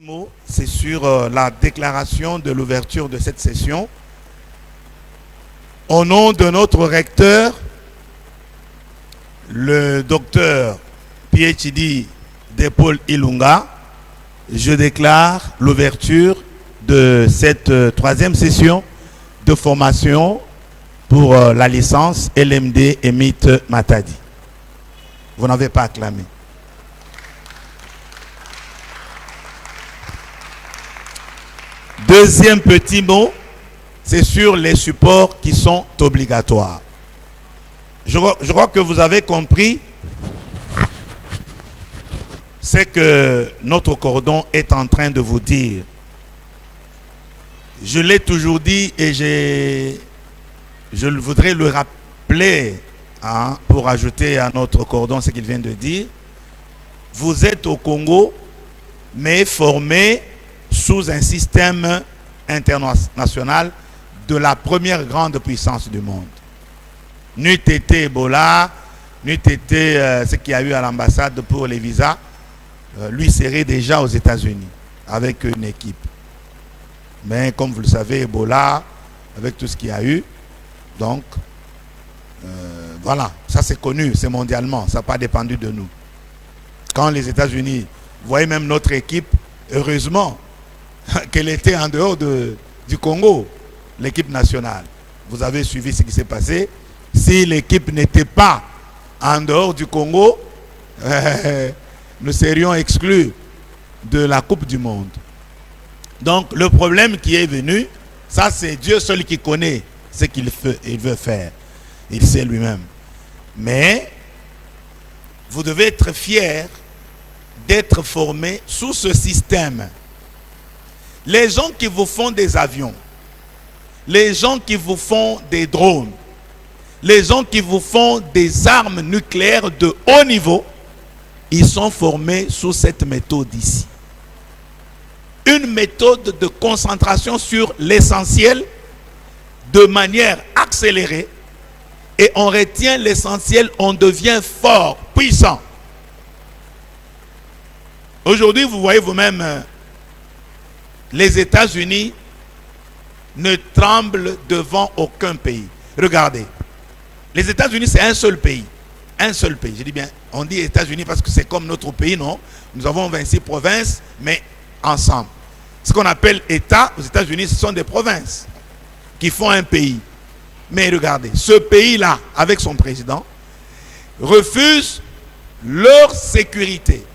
Mot, c'est sur la déclaration de l'ouverture de cette session. Au nom de notre recteur, le docteur PhD Paul Ilunga, je déclare l'ouverture de cette troisième session de formation pour la licence LMD Emite Matadi. Vous n'avez pas acclamé. Deuxième petit mot, c'est sur les supports qui sont obligatoires. Je crois que vous avez compris ce que notre cordon est en train de vous dire. Je l'ai toujours dit et je voudrais le rappeler pour ajouter à notre cordon ce qu'il vient de dire. Vous êtes au Congo, mais formé sous un système international de la première grande puissance du monde. N'eût été Ebola, n'eût été ce qu'il y a eu à l'ambassade pour les visas, lui serait déjà aux États-Unis avec une équipe. Mais comme vous le savez, Ebola, avec tout ce qu'il y a eu, donc voilà, ça c'est connu, c'est mondialement, ça n'a pas dépendu de nous. Quand les États-Unis, vous voyez même notre équipe, heureusement, qu'elle était en dehors du Congo, l'équipe nationale. Vous avez suivi ce qui s'est passé. Si l'équipe n'était pas en dehors du Congo, nous serions exclus de la Coupe du Monde. Donc le problème qui est venu, ça c'est Dieu seul qui connaît ce qu'il veut faire. Il sait lui-même. Mais vous devez être fiers d'être formés sous ce système. Les gens qui vous font des avions, les gens qui vous font des drones, les gens qui vous font des armes nucléaires de haut niveau, ils sont formés sous cette méthode ici. Une méthode de concentration sur l'essentiel de manière accélérée, et on retient l'essentiel, on devient fort, puissant. Aujourd'hui, vous voyez vous-même, les États-Unis ne tremblent devant aucun pays. Regardez, les États-Unis c'est un seul pays. Un seul pays, je dis bien, on dit États-Unis parce que c'est comme notre pays, non? Nous avons 26 provinces, mais ensemble. Ce qu'on appelle État aux États-Unis, ce sont des provinces qui font un pays. Mais regardez, ce pays-là, avec son président, refuse leur sécurité,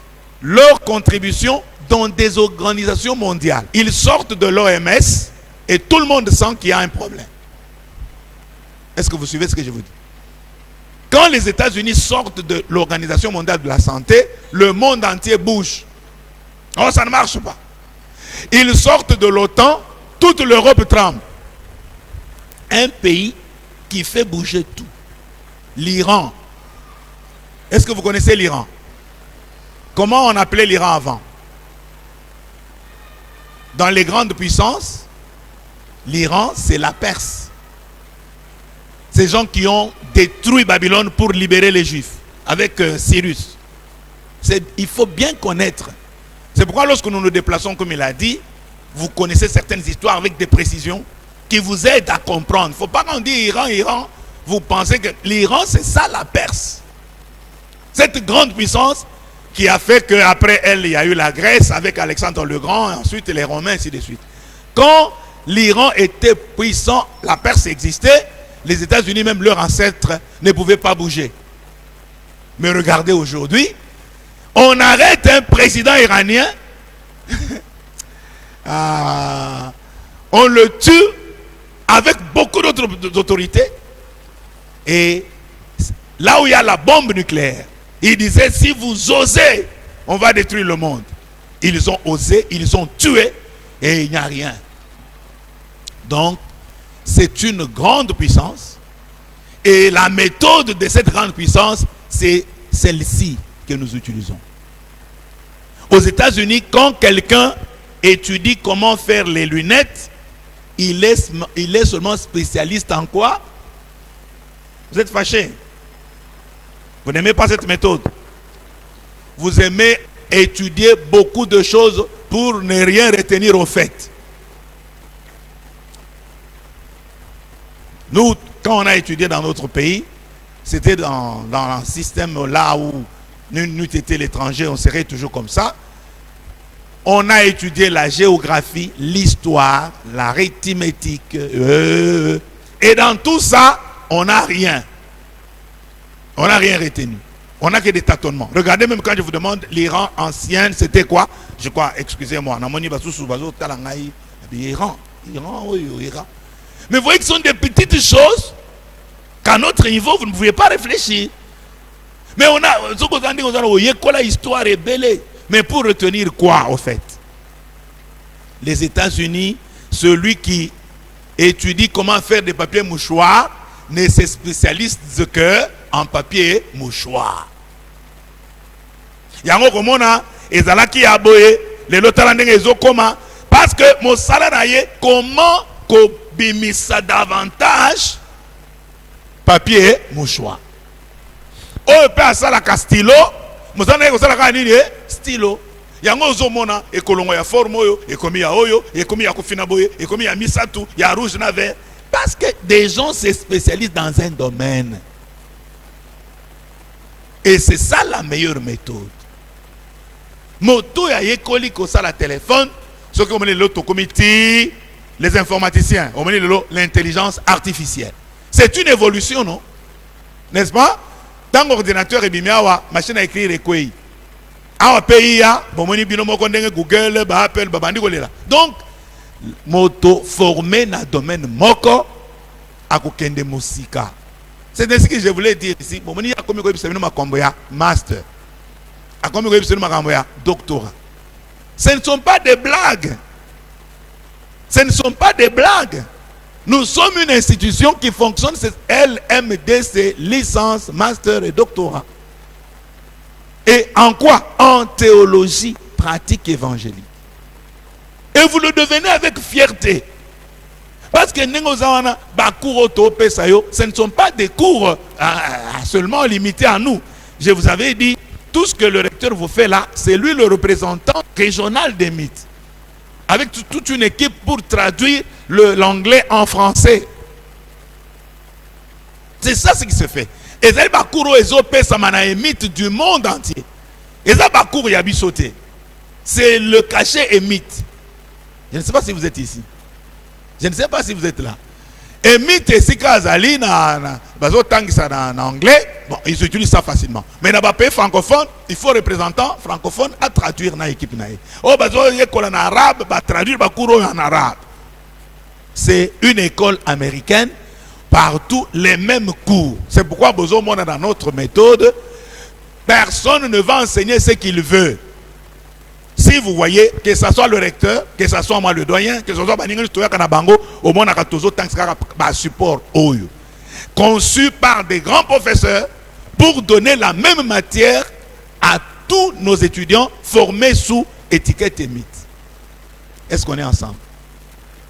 leur contribution dans des organisations mondiales. Ils sortent de l'OMS et tout le monde sent qu'il y a un problème. Est-ce que vous suivez ce que je vous dis? Quand les États-Unis sortent de l'Organisation mondiale de la santé, le monde entier bouge. Oh, ça ne marche pas. Ils sortent de l'OTAN, toute l'Europe tremble. Un pays qui fait bouger tout. L'Iran. Est-ce que vous connaissez l'Iran? Comment on appelait l'Iran avant? Dans les grandes puissances, l'Iran, c'est la Perse. Ces gens qui ont détruit Babylone pour libérer les Juifs, avec Cyrus. Il faut bien connaître. C'est pourquoi lorsque nous nous déplaçons, comme il a dit, vous connaissez certaines histoires avec des précisions qui vous aident à comprendre. Il ne faut pas qu'on dise Iran, Iran, vous pensez que l'Iran, c'est ça la Perse. Cette grande puissance qui a fait qu'après elle, il y a eu la Grèce avec Alexandre le Grand, et ensuite les Romains, ainsi de suite. Quand l'Iran était puissant, la Perse existait, les États-Unis, même leurs ancêtres, ne pouvaient pas bouger. Mais regardez aujourd'hui, on arrête un président iranien, on le tue avec beaucoup d'autres autorités, et là où il y a la bombe nucléaire, il disait, si vous osez, on va détruire le monde. Ils ont osé, ils ont tué, et il n'y a rien. Donc, c'est une grande puissance. Et la méthode de cette grande puissance, c'est celle-ci que nous utilisons. Aux États-Unis, quand quelqu'un étudie comment faire les lunettes, il est seulement spécialiste en quoi? Vous êtes fâché? Vous n'aimez pas cette méthode? Vous aimez étudier beaucoup de choses pour ne rien retenir au fait. Nous, quand on a étudié dans notre pays, c'était dans un système là où nous étions l'étranger, on serait toujours comme ça. On a étudié la géographie, l'histoire, l'arithmétique. Et dans tout ça, on n'a rien. On n'a rien retenu. On n'a que des tâtonnements. Regardez, même quand je vous demande l'Iran ancien, c'était quoi? Je crois, excusez-moi, Iran. Mais vous voyez que ce sont des petites choses qu'à notre niveau, vous ne pouvez pas réfléchir. Mais on a l'histoire est belle. Mais pour retenir quoi, au fait? Les États-Unis, celui qui étudie comment faire des papiers mouchoirs ne se spécialise que en papier mouchoir. Yango komona ezalaki aboye le lotalandenge ezokoma parce que mon salarié comment kobimisa davantage papier mouchoir. O pe asala ka stylo, mosana ko sala ka nini stylo. Yango ozomona ekolongo ya forme oyo, ekomi ya oyo, ekomi ya kofina boye, ekomi ya misatu, ya rouge na vert. Parce que des gens se spécialisent dans un domaine. Et c'est ça la meilleure méthode. Moto ya yekoli ko sala téléphone, ce que on dit l'autocomitie, les informaticiens, on dit l'intelligence artificielle. C'est une évolution, non? N'est-ce pas? Dans l'ordinateur et bimiawa, machine à écrire et quoi? Awa pays ya, bomoni binomo kondenge Google, ba Apple, ba bandi kolela. Donc, moto formé dans le domaine moko akokende musika. C'est ainsi que je voulais dire ici. Bomoni ya komi ko ebisabino makombo ya master. Akomi ko ebisabino makombo ya doctorat. Ce ne sont pas des blagues. Ce ne sont pas des blagues. Nous sommes une institution qui fonctionne, c'est LMDC, licence, master et doctorat. Et en quoi? En théologie pratique évangélique. Et vous le devenez avec fierté. Parce que ce ne sont pas des cours seulement limités à nous. Je vous avais dit, tout ce que le recteur vous fait là, c'est lui le représentant régional des mythes. Avec toute une équipe pour traduire l'anglais en français. C'est ça ce qui se fait. Et ça, c'est mythe du monde entier. Et ça, c'est le cachet et mythe. Je ne sais pas si vous êtes ici. Je ne sais pas si vous êtes là. Et mythe et sikazali en anglais, bon, ils utilisent ça facilement. Mais dans le pays francophone, il faut représentant francophone à traduire dans l'équipe. Oh, en arabe, traduire en arabe. C'est une école américaine. Partout les mêmes cours. C'est pourquoi dans notre méthode, personne ne va enseigner ce qu'il veut. Si vous voyez, que ce soit le recteur, que ce soit moi le doyen, que ce soit Kanabango, au moins on support conçu par des grands professeurs pour donner la même matière à tous nos étudiants formés sous étiquette et mythe. Est-ce qu'on est ensemble?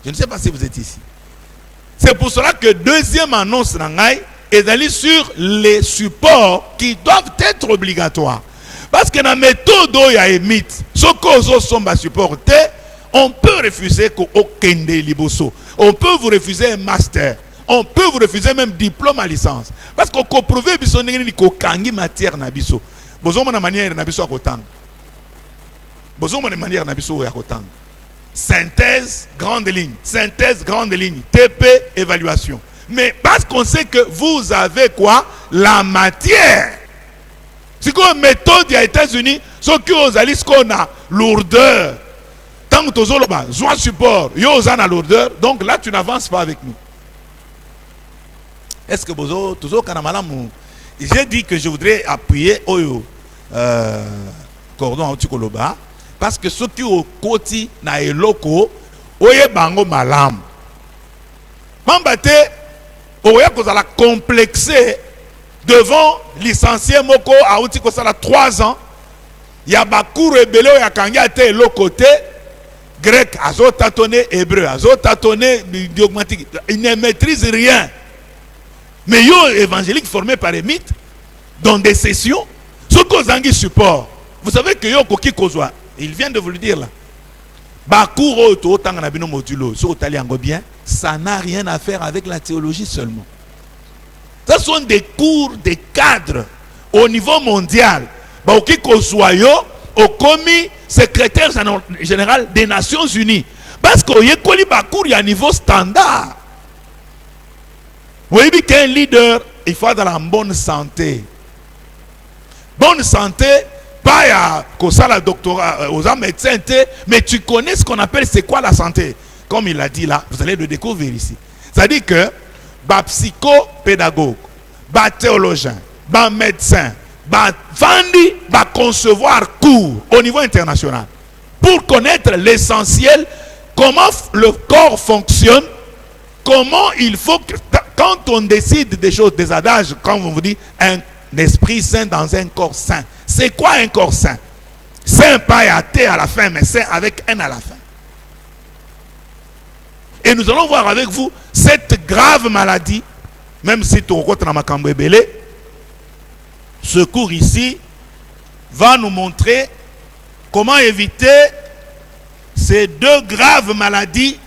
Je ne sais pas si vous êtes ici. C'est pour cela que deuxième annonce est d'aller sur les supports qui doivent être obligatoires. Parce que dans la méthode où il y a un mythe, ce qu'on sont supportés, on peut refuser qu'aucun des liboso. On peut vous refuser un master. On peut vous refuser même diplôme à licence. Parce qu'on peut prouver que vous avez matière na biso. Vous avez une manière na biso à côté. Vous avez une manière na biso à côté. Synthèse, grande ligne. Synthèse, grande ligne. TP, évaluation. Mais parce qu'on sait que vous avez quoi? La matière. C'est quoi une méthode des États-Unis? Ce que vous allez ce qu'on a, lourdeur. Tant que tu as besoin de support, vous avez la lourdeur. Donc là, tu n'avances pas avec nous. Est-ce que vous avez toujours j'ai dit que je voudrais appuyer au cordon anti-koloba. Parce que ceux qui ont côté na eloko oye bango malam. Mambate oye kozala complexé devant licencié moko a outi ko sala 3 ans. Ya bakour rebelle ya kanga te eloko te grec azo tâtonner hébreu azo tâtonner dogmatique. Il ne maîtrise rien. Mais yo évangélique formé par les mythes dans des sessions ce qu'on zangi support. Vous savez que yo koki kozwa. Il vient de vous le dire là. Bakuro to tanga na bino modulo, so taliango bien, ça n'a rien à faire avec la théologie seulement. Ce sont des cours, des cadres au niveau mondial. Baoki Kosuayo, au commis secrétaire général des Nations Unies. Parce qu'il y a un cours à niveau standard. Vous voyez qu'un leader, il faut être en bonne santé. Bonne santé, pas à la doctorat, aux médecins, mais tu connais ce qu'on appelle c'est quoi la santé. Comme il a dit là, vous allez le découvrir ici. C'est-à-dire que, psychopédagogue, théologien, médecin, Vandi va concevoir cours au niveau international pour connaître l'essentiel, comment le corps fonctionne, comment il faut que, quand on décide des choses, des adages, quand on vous dit un esprit saint dans un corps saint, c'est quoi un corps saint? Saint pas athée à la fin, mais saint avec un à la fin. Et nous allons voir avec vous cette grave maladie, même si tu rencontres ma cambébélé. Ce cours ici va nous montrer comment éviter ces deux graves maladies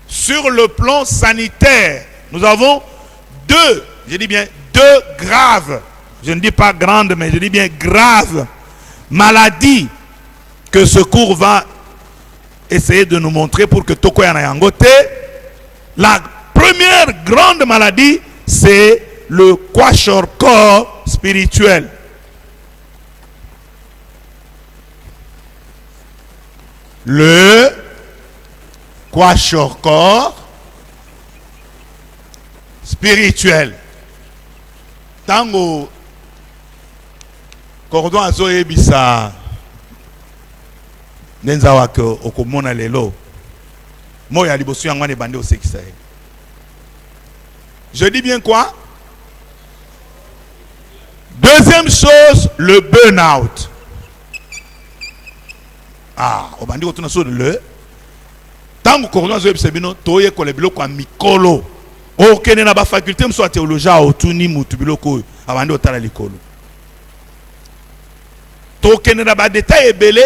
sur le plan sanitaire. Nous avons deux, je dis bien deux graves, je ne dis pas grandes, mais je dis bien graves maladies que ce cours va essayer de nous montrer pour que Toko Yanayangote. La première grande maladie, c'est le kwashiorkor spirituel. Le kwashiorkor spirituel. Tango cordon azo ebisa nenzawa ke okomona lelo moya liboso yango ne bande osekisa. Je dis bien quoi? Deuxième chose, le burn-out. Ah, au bandi otuna so le tango cordon azo ebisa bino toye ko le biloko a mikolo. Ok, na ba faculté mso théologie otuni mutu biloko abandi otala likolo. Tokene na ba détail ebele,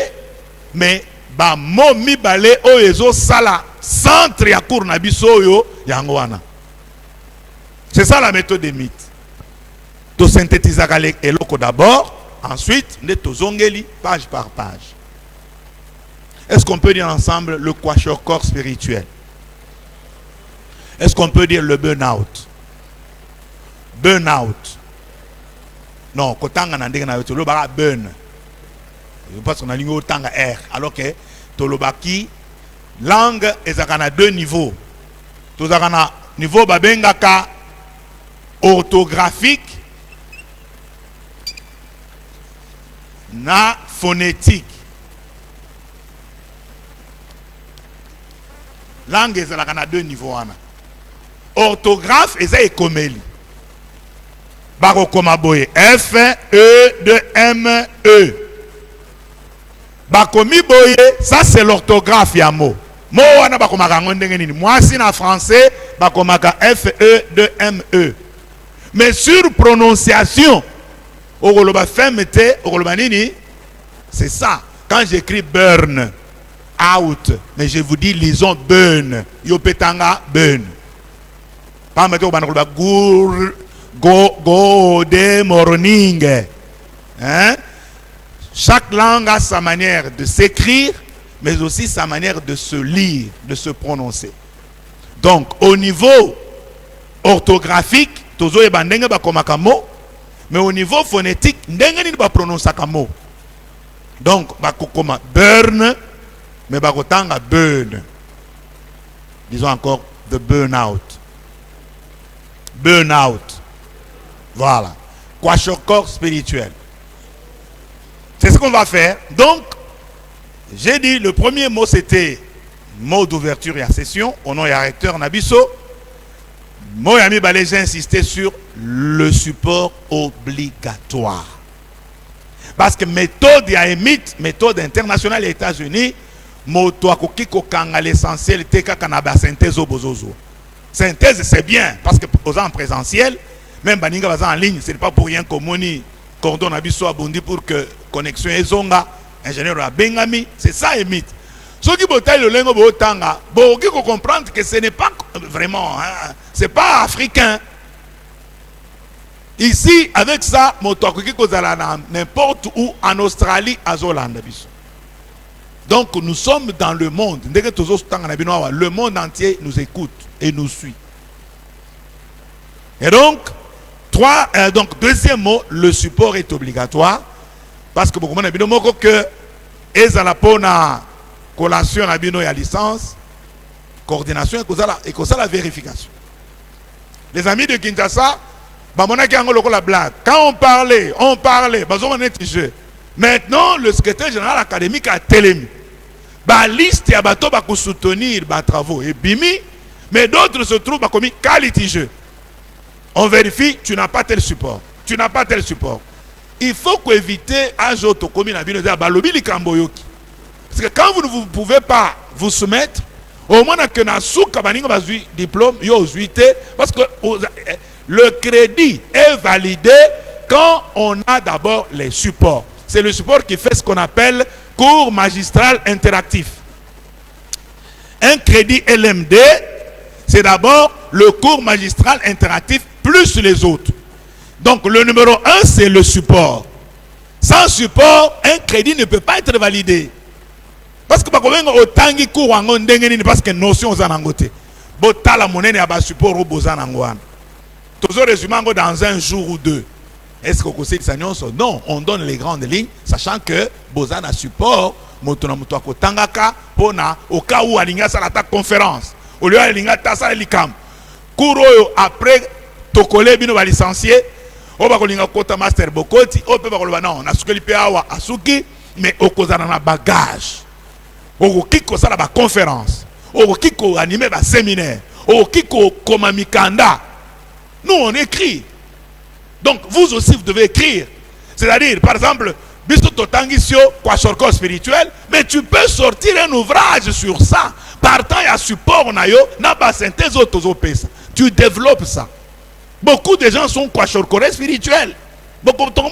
mais ba mo mibale oyezo sala centre ya cours na biso yo yango wana. C'est ça la méthode des mythes. To synthétiser eloko d'abord, ensuite ne to zongeli page par page. Est-ce qu'on peut dire ensemble le kwashiorkor spirituel? Est-ce qu'on peut dire le burn-out? Burn-out. Non, kotanga na ndenge na yo lo ba burn. Parce qu'on a ligne autant R, alors que tolobaki langue ezakana deux niveaux. Tozakana niveau babengaka orthographique na phonétique. Langue ezakana deux niveaux wana. Orthographe eza ekomeli. Bako koma boye F E D M E. Bakomi boye, ça c'est l'orthographe ya mot. Mo wana bakomaka ndenge nini. Moi si na français bakomaka F E D M E. Mais sur prononciation, okoloba femete, okoloba nini? C'est ça. Quand j'écris burn out, mais je vous dis lisons burn. Yo petanga burn. Pas mettre okoloba go de morning. Hein? Chaque langue a sa manière de s'écrire, mais aussi sa manière de se lire, de se prononcer. Donc, au niveau orthographique, tozo e bandenge ba komaka mot, mais au niveau phonétique, ndenge ni ba prononcer ka mot. Donc, ba kokoma burn, mais ba kotanga burn. Disons encore the burn-out. Burn-out. Voilà. Kwashiorkor spirituel. C'est ce qu'on va faire. Donc, j'ai dit, le premier mot, c'était mot d'ouverture et accession, au nom du recteur Nabiso. Moi, ami Balé, j'ai insisté sur le support obligatoire. Parce que méthode yaémite, méthode internationale des États-Unis, moto akokiko kanga l'essentiel teka kanaba synthèse au bozozo. Synthèse, c'est bien, parce que aux en présentiel, même baninga baza en ligne, ce n'est pas pour rien que moni cordon Nabiso abondi pour que connexion ezonga, ingénieur à Bengami, c'est ça émite. Ceux qui botaillent le lingo botanga, bon, qui comprendre que ce n'est pas vraiment, hein, c'est pas africain. Ici, avec ça, n'importe où, en Australie, à Zolanda. Donc, nous sommes dans le monde. Le monde entier nous écoute et nous suit. Et donc, deuxième mot, le support est obligatoire. Parce que beaucoup de gens que la collation à la licence, coordination et la vérification. Les amis de Kinshasa, la blague. Quand on parlait, maintenant, le secrétaire général académique a télémi. La liste y a bateau pour soutenir les travaux et bimi, mais d'autres se trouvent comme qualité. On vérifie, tu n'as pas tel support. Tu n'as pas tel support. Il faut éviter à Joto comme il a dit balobi li kamboyoki. Parce que quand vous ne pouvez pas vous soumettre, au moins que na souka baninga bazui diplôme yo zuité parce que le crédit est validé quand on a d'abord les supports. C'est le support qui fait ce qu'on appelle cours magistral interactif. Un crédit LMD, c'est d'abord le cours magistral interactif plus les autres. Donc le numéro 1, c'est le support. Sans support, un crédit ne peut pas être validé. Parce que autant cours en parce que notion aux anangote. Bota la monnaie n'a pas support au bozanangouan. Toujours résumé dans un jour ou deux. Est-ce que vous savez ça? Non, on donne les grandes lignes, sachant que Bozan a support, Motonamutuako Tangaka, Pona, au cas où Alinga Salata conférence. Au lieu Alinga Tassa Likam. Kuro après Tokole Bino va licencier, Oba Kolinga Kota Master Bokoti, Ope Bakoloba non, Nasuke Lipeawa Asuki, mais Okozana na bagage. Okiko Sala ba conférence. Okiko animé ba séminaire. Okiko Komamikanda. Nous on écrit. Donc vous aussi vous devez écrire. C'est-à-dire, par exemple, Bisoto Tangisio, Kwashorko spirituel, mais tu peux sortir un ouvrage sur ça. Partant, il y a support, n'a pas synthèse autosopesa. Tu développes ça. Beaucoup de gens sont Kwashorko spirituels. Beaucoup de gens,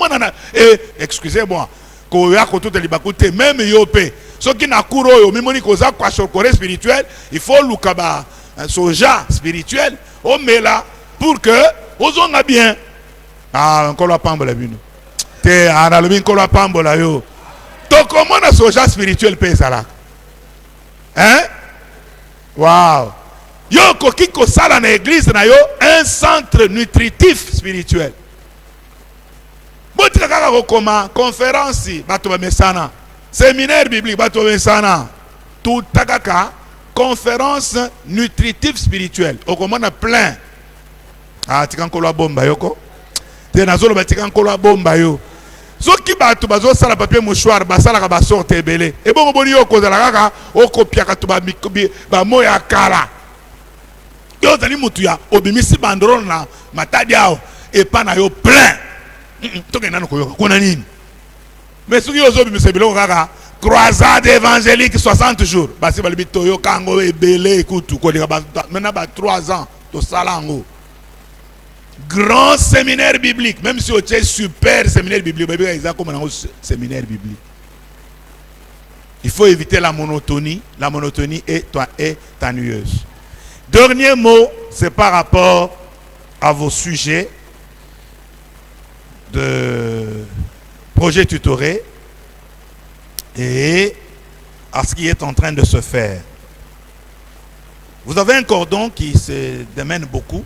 excusez-moi, même Yopé, ceux qui n'ont pas de Kwashorko spirituel, il faut l'oukaba, un soja spirituel, on met là pour que, aux on a bien. Ah, encore la pambola bino. Te analobin encore la pambola yo. Donc comment na soja spirituel pesa là? Hein? Wow. Yo kokiko sala na église na yo un centre nutritif spirituel. Botika kaka kokoma conférence bato ba mesana. Séminaire biblique bato ba mesana. Tout takaka conférence nutritive spirituelle. Okomana plein. Ah, tikanko la bomba yoko. Tenazolo batika nkolo bomba yo. Soki batu bazo sala papier mouchoir basala ka basorte ebele. E bongo boni yo kozala kaka okopia ka to ba moya kala. Yo zali mutu ya obimisi bandrol na matadi ao e pa na yo plein. Toke nanu koyo kona nini. Mais soki yo zo bimisi biloko kaka croisade évangélique 60 jours. Basi balibi toyo kango ebele kutu ko lika ba maintenant ba 3 ans to sala ngo. Grand séminaire biblique, même si c'est super séminaire biblique, séminaire biblique. Il faut éviter la monotonie. La monotonie est ennuyeuse. Dernier mot, c'est par rapport à vos sujets de projet tutoré et à ce qui est en train de se faire. Vous avez un cordon qui se démène beaucoup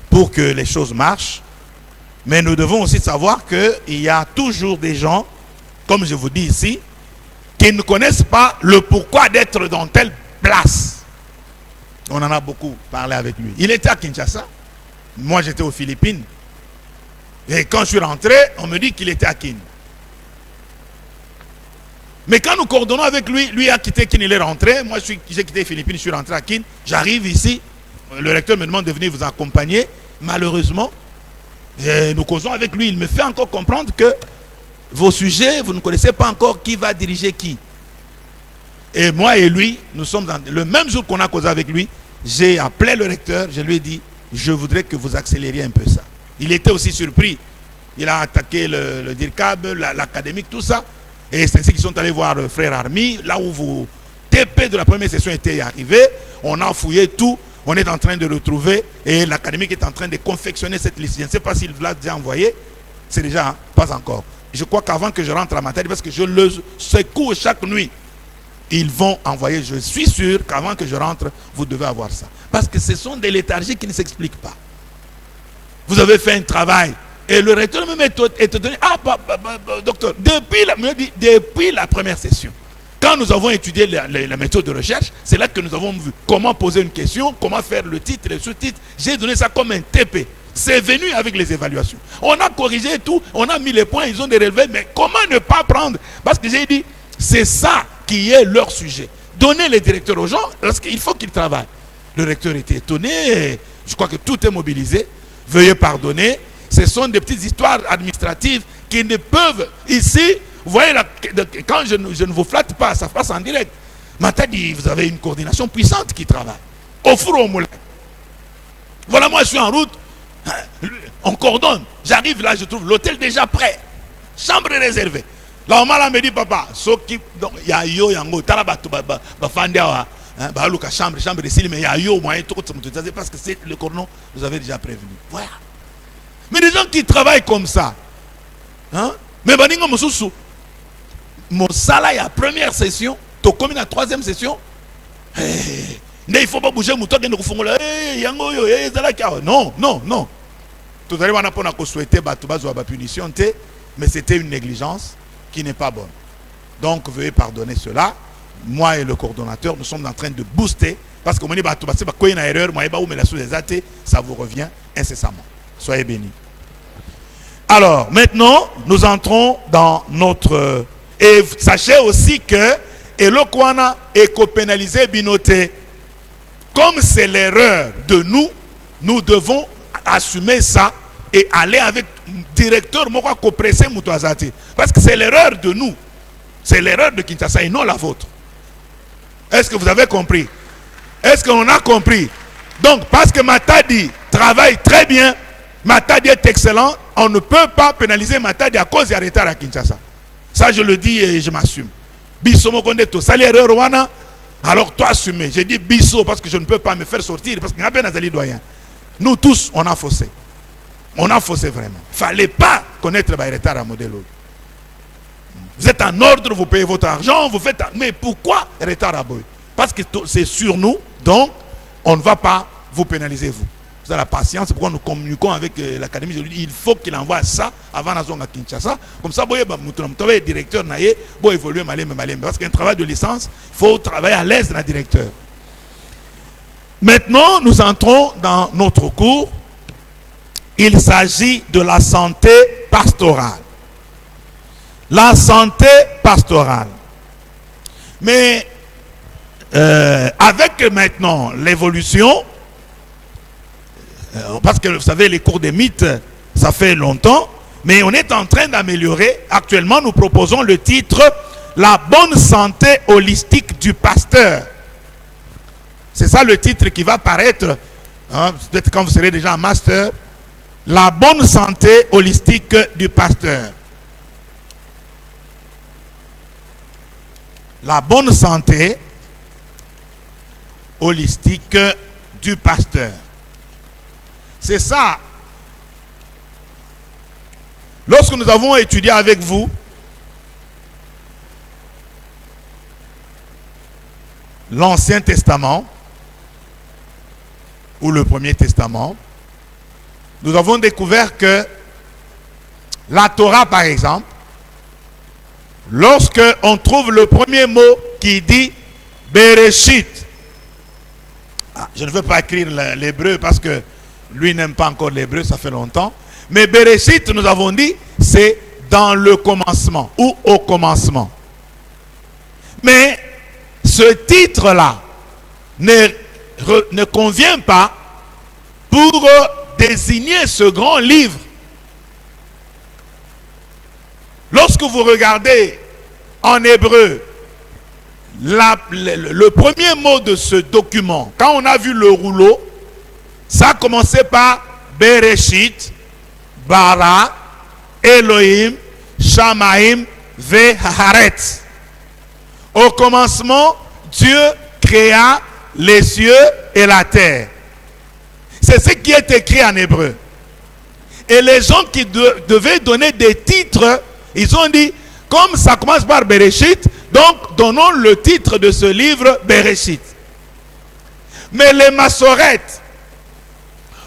pour que les choses marchent. Mais nous devons aussi savoir qu'il y a toujours des gens, comme je vous dis ici, qui ne connaissent pas le pourquoi d'être dans telle place. On en a beaucoup parlé avec lui. Il était à Kinshasa. Moi, j'étais aux Philippines. Et quand je suis rentré, on me dit qu'il était à Kin. Mais quand nous coordonnons avec lui, lui a quitté Kin, il est rentré. Moi, j'ai quitté les Philippines, je suis rentré à Kin. J'arrive ici. Le recteur me demande de venir vous accompagner. Malheureusement, nous causons avec lui. Il me fait encore comprendre que vos sujets, vous ne connaissez pas encore qui va diriger qui. Et moi et lui, nous sommes dans le même jour qu'on a causé avec lui. J'ai appelé le recteur, je lui ai dit, je voudrais que vous accélériez un peu ça. Il était aussi surpris. Il a attaqué le DIRCAB, l'académique, tout ça. Et c'est ainsi qu'ils sont allés voir frère Armi, là où vos TP de la première session étaient arrivés. On a fouillé tout, on est en train de retrouver, et l'académique est en train de confectionner cette liste. Je ne sais pas s'il l'a déjà envoyé, c'est déjà, hein, pas encore. Je crois qu'avant que je rentre à Matadi, parce que je le secoue chaque nuit, ils vont envoyer, je suis sûr qu'avant que je rentre, vous devez avoir ça. Parce que ce sont des léthargies qui ne s'expliquent pas. Vous avez fait un travail, et le recteur me met étonné. Ah, docteur, depuis la première session, quand nous avons étudié la méthode de recherche, c'est là que nous avons vu comment poser une question, comment faire le titre, le sous-titre. J'ai donné ça comme un TP. C'est venu avec les évaluations. On a corrigé tout, on a mis les points, ils ont des relevés, mais comment ne pas prendre? Parce que j'ai dit, c'est ça qui est leur sujet. Donnez les directeurs aux gens, parce qu'il faut qu'ils travaillent. Le recteur était étonné, je crois que tout est mobilisé. Veuillez pardonner, ce sont des petites histoires administratives qui ne peuvent, ici, vous voyez, là, quand je ne vous flatte pas, ça passe en direct. Matadi, vous avez une coordination puissante qui travaille. Au four au moulin. Voilà, moi je suis en route, on coordonne. J'arrive là, je trouve l'hôtel déjà prêt. Chambre réservée. Là, on m'a me dit, papa, il y a yo, yango, talabatu, bafandia, baluka, chambre de style, mais il y a yo, moyen, tout, parce que c'est le cordon, vous avez déjà prévenu. Voilà. Mais des gens qui travaillent comme ça, hein, mais baningo mosusu, mon salaire à première session, tu commis la troisième session, il faut pas bouger, non, non, non. Tout à l'heure, on a souhaité la punition, mais c'était une négligence qui n'est pas bonne. Donc, veuillez pardonner cela. Moi et le coordonnateur, nous sommes en train de booster, parce que ça vous revient incessamment. Soyez bénis. Alors, maintenant, nous entrons dans notre... Et sachez aussi que Elokwana est co-pénalisé binoté. Comme c'est l'erreur de nous, nous devons assumer ça et aller avec le directeur Mokwa Kopressé Moutouazati. Parce que c'est l'erreur de nous. C'est l'erreur de Kinshasa et non la vôtre. Est-ce que vous avez compris? Est-ce qu'on a compris? Donc, parce que Matadi travaille très bien, Matadi est excellent, on ne peut pas pénaliser Matadi à cause du retard à Kinshasa. Ça, je le dis et je m'assume. Bisso Mokondeto, ça l'erreur Rwanda. Alors toi assumez. J'ai dit Bisso parce que je ne peux pas me faire sortir parce qu'il n'y a pas d'Azali doyen. Nous tous, on a faussé. On a faussé vraiment. Il ne fallait pas connaître le retard à Modelo. Vous êtes en ordre, vous payez votre argent, vous faites... Mais pourquoi retard à Boy? Parce que c'est sur nous, donc on ne va pas vous pénaliser vous. Vous avez la patience, c'est pourquoi nous communiquons avec l'académie. Je lui dis, il faut qu'il envoie ça avant la zone à Kinshasa. Comme ça, le directeur n'a pas évolué malin. Parce qu'un travail de licence, il faut travailler à l'aise dans le directeur. Maintenant, nous entrons dans notre cours. Il s'agit de la santé pastorale. La santé pastorale. Mais avec maintenant l'évolution, parce que vous savez, les cours des mythes, ça fait longtemps, mais on est en train d'améliorer. Actuellement, nous proposons le titre « La bonne santé holistique du pasteur ». C'est ça le titre qui va paraître, hein, peut-être quand vous serez déjà en master, « La bonne santé holistique du pasteur ». La bonne santé holistique du pasteur. C'est ça. Lorsque nous avons étudié avec vous l'Ancien Testament ou le Premier Testament, nous avons découvert que la Torah, par exemple, lorsque on trouve le premier mot qui dit Bereshit, je ne veux pas écrire l'hébreu parce que lui n'aime pas encore l'hébreu, ça fait longtemps. Mais Bereshit, nous avons dit, c'est dans le commencement ou au commencement. Mais ce titre-là ne convient pas pour désigner ce grand livre. Lorsque vous regardez en hébreu le premier mot de ce document, quand on a vu le rouleau, ça a commencé par Bereshit, Bara, Elohim, Shamaim, Veharet. Au commencement, Dieu créa les cieux et la terre. C'est ce qui est écrit en hébreu. Et les gens qui devaient donner des titres, ils ont dit, comme ça commence par Bereshit, donc donnons le titre de ce livre Bereshit. Mais les Massorètes,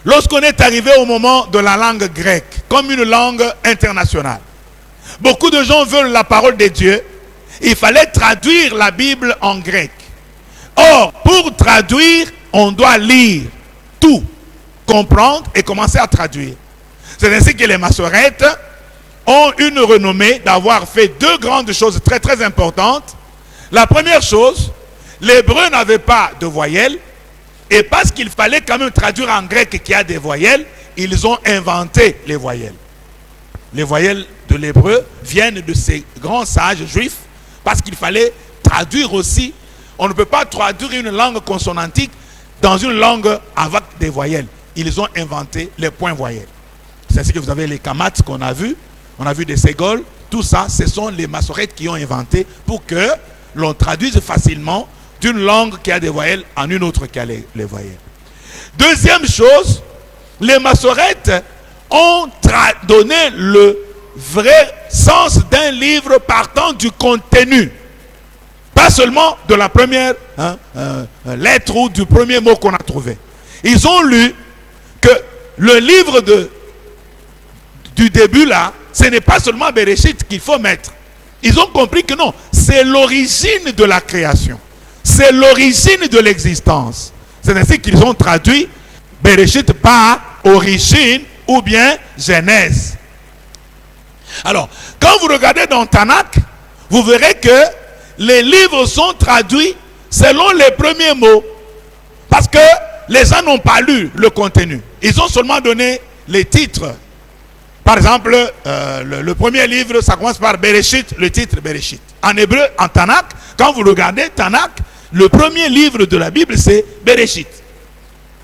lorsqu'on est arrivé au moment de la langue grecque, comme une langue internationale, beaucoup de gens veulent la parole de Dieu, il fallait traduire la Bible en grec. Or, pour traduire, on doit lire tout, comprendre et commencer à traduire. C'est ainsi que les Massorètes ont une renommée d'avoir fait deux grandes choses très très importantes. La première chose, l'hébreu n'avait pas de voyelles, et parce qu'il fallait quand même traduire en grec qui a des voyelles, ils ont inventé les voyelles. Les voyelles de l'hébreu viennent de ces grands sages juifs, parce qu'il fallait traduire aussi. On ne peut pas traduire une langue consonantique dans une langue avec des voyelles. Ils ont inventé les points voyelles. C'est ainsi que vous avez les kamats qu'on a vus. On a vu des ségols. Tout ça, ce sont les Massorètes qui ont inventé pour que l'on traduise facilement d'une langue qui a des voyelles en une autre qui a les voyelles. Deuxième chose, les Massorètes ont donné le vrai sens d'un livre partant du contenu. Pas seulement de la première lettre ou du premier mot qu'on a trouvé. Ils ont lu que le livre du début là, ce n'est pas seulement Bereshit qu'il faut mettre. Ils ont compris que non, c'est l'origine de la création. C'est l'origine de l'existence. C'est ainsi qu'ils ont traduit Bereshit par origine ou bien Genèse. Alors, quand vous regardez dans Tanakh, vous verrez que les livres sont traduits selon les premiers mots. Parce que les gens n'ont pas lu le contenu. Ils ont seulement donné les titres. Par exemple, le premier livre, ça commence par Bereshit, le titre Bereshit. En hébreu, en Tanakh, quand vous regardez Tanakh, le premier livre de la Bible, c'est Bereshit.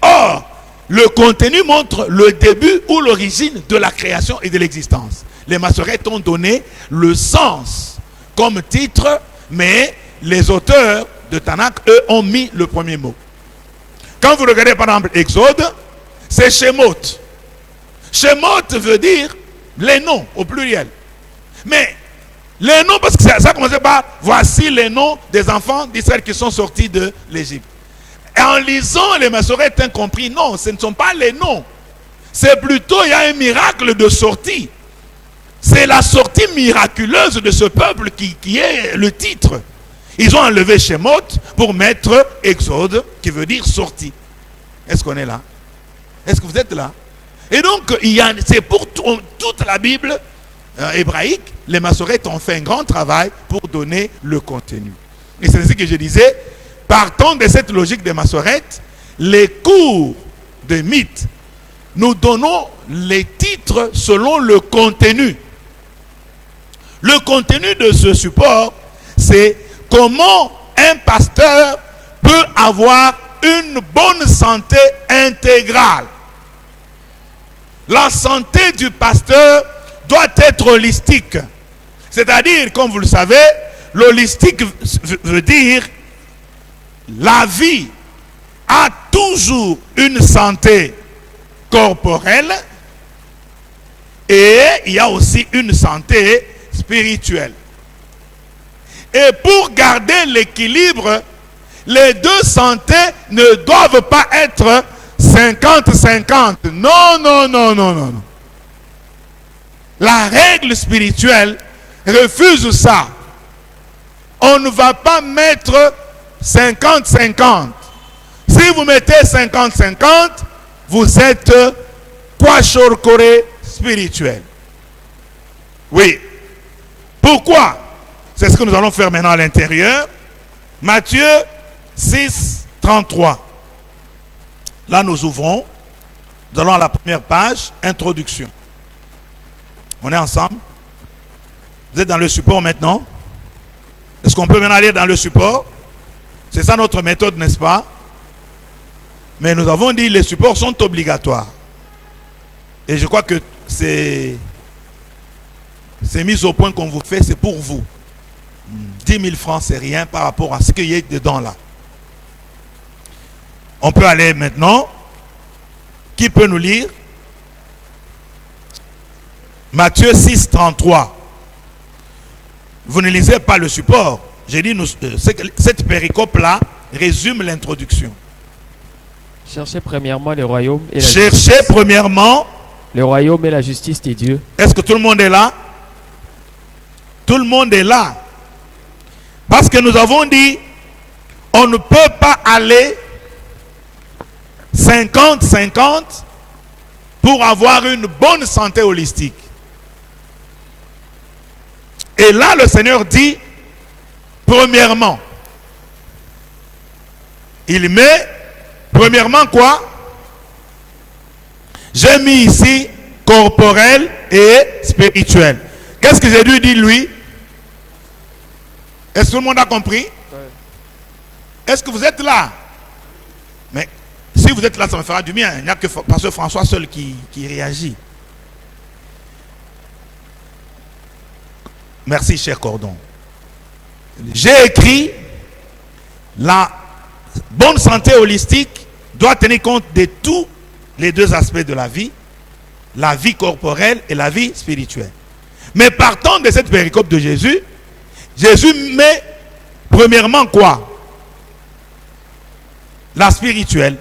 Or, le contenu montre le début ou l'origine de la création et de l'existence. Les Massorètes ont donné le sens comme titre, mais les auteurs de Tanakh, eux, ont mis le premier mot. Quand vous regardez par exemple Exode, c'est Shemot. Shemot veut dire les noms au pluriel. Mais les noms, parce que ça commençait par voici les noms des enfants d'Israël qui sont sortis de l'Égypte. Et en lisant, les Massorètes ont compris, non, ce ne sont pas les noms. C'est plutôt, il y a un miracle de sortie. C'est la sortie miraculeuse de ce peuple qui est le titre. Ils ont enlevé Shemot pour mettre Exode, qui veut dire sortie. Est-ce qu'on est là? Est-ce que vous êtes là? Et donc, c'est pour toute la Bible hébraïque, les Massorètes ont fait un grand travail pour donner le contenu. Et c'est ce que je disais, partant de cette logique des Massorètes, les cours de mythes, nous donnons les titres selon le contenu. Le contenu de ce support, c'est comment un pasteur peut avoir une bonne santé intégrale. La santé du pasteur doit être holistique. C'est-à-dire, comme vous le savez, l'holistique veut dire la vie a toujours une santé corporelle et il y a aussi une santé spirituelle. Et pour garder l'équilibre, les deux santé ne doivent pas être 50-50. Non, non, non, non, non. La règle spirituelle refuse ça. On ne va pas mettre 50-50. Si vous mettez 50-50, vous êtes kwashorkore spirituel. Oui. Pourquoi? C'est ce que nous allons faire maintenant à l'intérieur. Matthieu 6, 33. Là, nous ouvrons. Nous allons à la première page, introduction. On est ensemble? Vous êtes dans le support maintenant? Est-ce qu'on peut maintenant aller dans le support? C'est ça notre méthode, n'est-ce pas? Mais nous avons dit que les supports sont obligatoires. Et je crois que c'est Ces mises au point qu'on vous fait, c'est pour vous. 10 000 francs, c'est rien par rapport à ce qu'il y a dedans là. On peut aller maintenant. Qui peut nous lire? Matthieu 6, 33. Vous ne lisez pas le support. J'ai dit, cette péricope-là résume l'introduction. Cherchez premièrement le royaume et la Cherchez premièrement le royaume et la justice de Dieu. Est-ce que tout le monde est là? Tout le monde est là. Parce que nous avons dit, on ne peut pas aller 50-50 pour avoir une bonne santé holistique. Et là, le Seigneur dit, premièrement, il met, premièrement quoi? J'ai mis ici corporel et spirituel. Qu'est-ce que Jésus dit lui? Est-ce que tout le monde a compris? Est-ce que vous êtes là? Mais si vous êtes là, ça me fera du bien. Il n'y a que Pasteur François seul qui réagit. Merci, cher Cordon. J'ai écrit, la bonne santé holistique doit tenir compte de tous les deux aspects de la vie corporelle et la vie spirituelle. Mais partant de cette péricope de Jésus, Jésus met premièrement quoi? La spirituelle.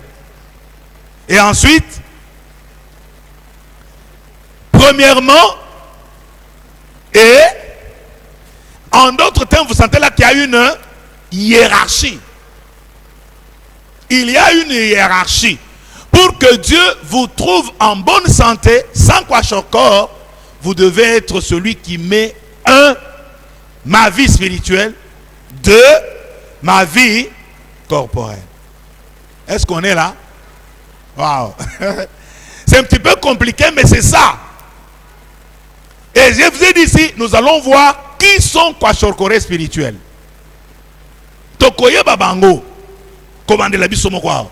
Et ensuite, premièrement, et en d'autres termes, vous sentez là qu'il y a une hiérarchie. Il y a une hiérarchie. Pour que Dieu vous trouve en bonne santé, sans kwashiorkor, vous devez être celui qui met ma vie spirituelle, 2, ma vie corporelle. Est-ce qu'on est là? Waouh! C'est un petit peu compliqué, mais c'est ça. Et je vous ai dit ici, nous allons voir qui sont kwashiorkorés spirituels. Tokoye babango. Commandez la biso moko.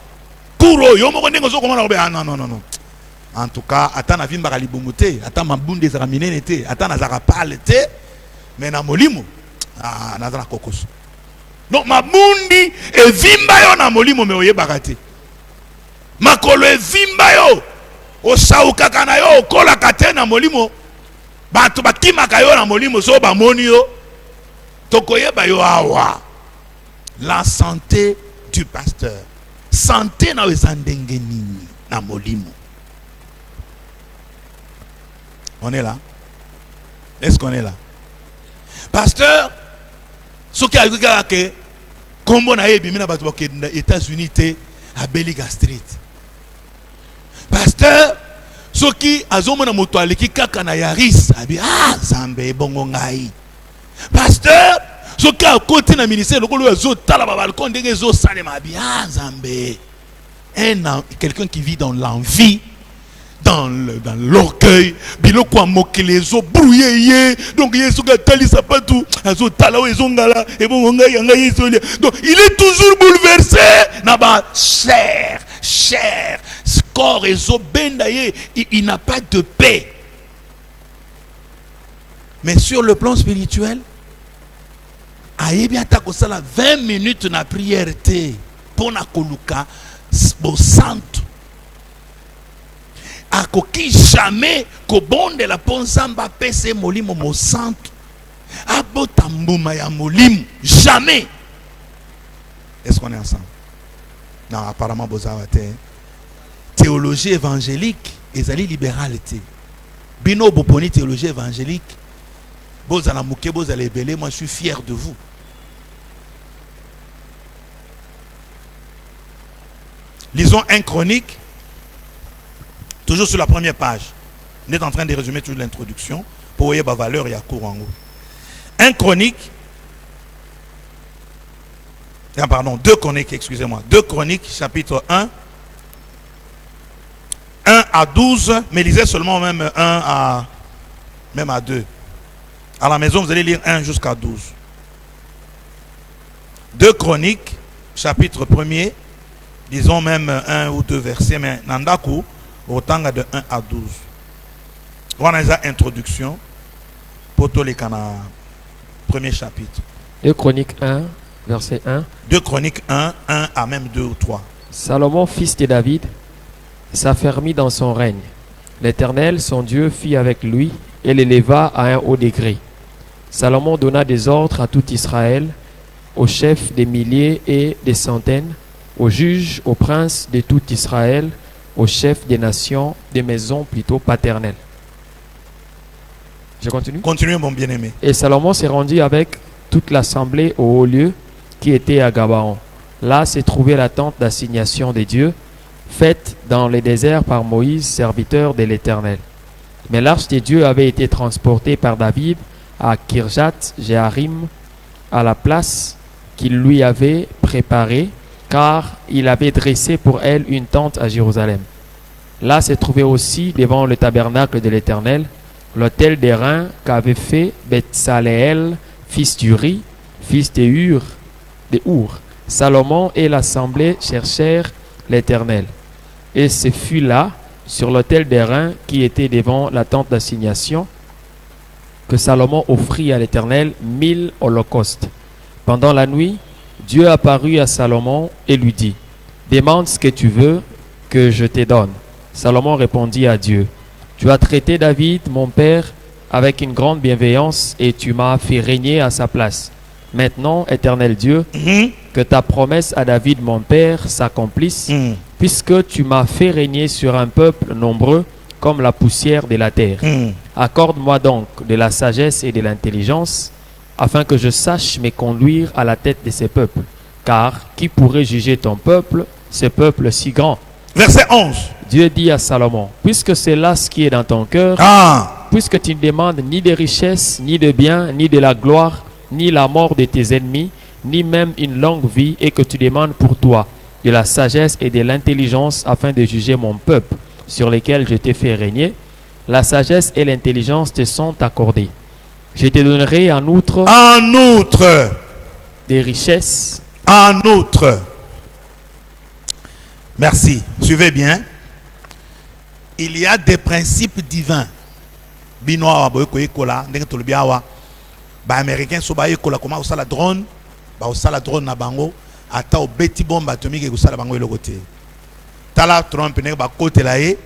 Kuro yo moko ndengo zo komanda ko be non. En tout cas, ata na vimba ka libumuté, ata mabunde za minene te, ata na zaka pale te, mais na molimo na za kokoso. Donc mabundi e vimba yo na molimo me oyebaka te. Makolo e vimba yo o sauka kana yo kola kate na molimo. Bato bakimaka yo na molimo so ba moni yo. Tokoyeba yo awa. La santé du pasteur. Santé na wezandenge nini na molimo. On est là? Est-ce qu'on est là? Pasteur, ce qui a dit que comme on a eu bimina bato bakenda États-Unis te à belly gastrite. Pasteur, ce qui a zomona moto aleki kaka na Yaris abi Zambe bongo ngai. Pasteur, ce qui a côté na ministère le kolo zo tala ba balcon ndenge zo salema abi Zambe. Quelqu'un qui vit dans l'envie, dans l'orgueil, biloko moquer les eaux brouillé, donc il donc il est toujours bouleversé, naba cher, corps et zo bendaye, il n'a pas de paix. Mais sur le plan spirituel, ayebi atako sala 20 minutes na prière te pour na koluka bo santo. Akoki jamais ko bonde la ponzamba pese molimo mo santo. Abota mbuma ya molimo jamais. Est-ce qu'on est ensemble? Non, apparemment bozawate. Théologie évangélique ezali libéralité. Bino boponi théologie évangélique. Bozala muke bozala ebele, moi je suis fier de vous. Lisons 1 Chronique. Toujours sur la première page. On est en train de résumer toute l'introduction. Pour voir la valeur et la cour en haut. 1 Chronique. Pardon, 2 Chroniques, excusez-moi. 2 Chroniques, chapitre 1. 1 à 12. Mais lisez seulement même 1 à 2. À la maison, vous allez lire 1 jusqu'à 12. 2 Chroniques, chapitre 1er. Disons même 1 ou 2 versets. Mais Nandaku. Autant de 1 à 12. Voilà une introduction. Poto les Cana, premier chapitre. 2 Chroniques 1, verset 1. 2 Chroniques 1, 1 à même 2 ou 3. Salomon, fils de David, s'affermit dans son règne. L'Éternel, son Dieu, fit avec lui et l'éleva à un haut degré. Salomon donna des ordres à tout Israël, aux chefs des milliers et des centaines, aux juges, aux princes de tout Israël, aux chefs des nations, des maisons plutôt paternelles. Je continue. Continuez, mon bien-aimé. Et Salomon s'est rendu avec toute l'assemblée au haut lieu qui était à Gabaon. Là s'est trouvée la tente d'assignation des dieux, faite dans les déserts par Moïse, serviteur de l'Éternel. Mais l'arche des dieux avait été transportée par David à Kirjath-Jéarim, à la place qu'il lui avait préparée, car il avait dressé pour elle une tente à Jérusalem. Là se trouvait aussi devant le tabernacle de l'Éternel l'autel d'airain qu'avait fait Betsaléel, fils d'Uri, fils de Our. Salomon et l'assemblée cherchèrent l'Éternel. Et ce fut là, sur l'autel d'airain qui était devant la tente d'assignation, que Salomon offrit à l'Éternel 1000 holocaustes. Pendant la nuit, Dieu apparut à Salomon et lui dit, « Demande ce que tu veux que je te donne. » Salomon répondit à Dieu, « Tu as traité David, mon père, avec une grande bienveillance et tu m'as fait régner à sa place. Maintenant, Éternel Dieu, que ta promesse à David, mon père, s'accomplisse, puisque tu m'as fait régner sur un peuple nombreux comme la poussière de la terre. Accorde-moi donc de la sagesse et de l'intelligence, afin que je sache me conduire à la tête de ces peuples. Car qui pourrait juger ton peuple, ce peuple si grand? » Verset 11. Dieu dit à Salomon, « Puisque c'est là ce qui est dans ton cœur, puisque tu ne demandes ni des richesses, ni de biens, ni de la gloire, ni la mort de tes ennemis, ni même une longue vie, et que tu demandes pour toi de la sagesse et de l'intelligence afin de juger mon peuple, sur lequel je t'ai fait régner, la sagesse et l'intelligence te sont accordées. Je te donnerai en outre des richesses. En outre. Merci. Suivez bien. Il y a des principes divins. Binoa boyko ekola ndenge tolobiawa. Ba américain so ba ekola comment osala drone, ba osala drone na bango ata obeti bombe atomique osala bango elokote. Tala Trump ndenge ba kotela ye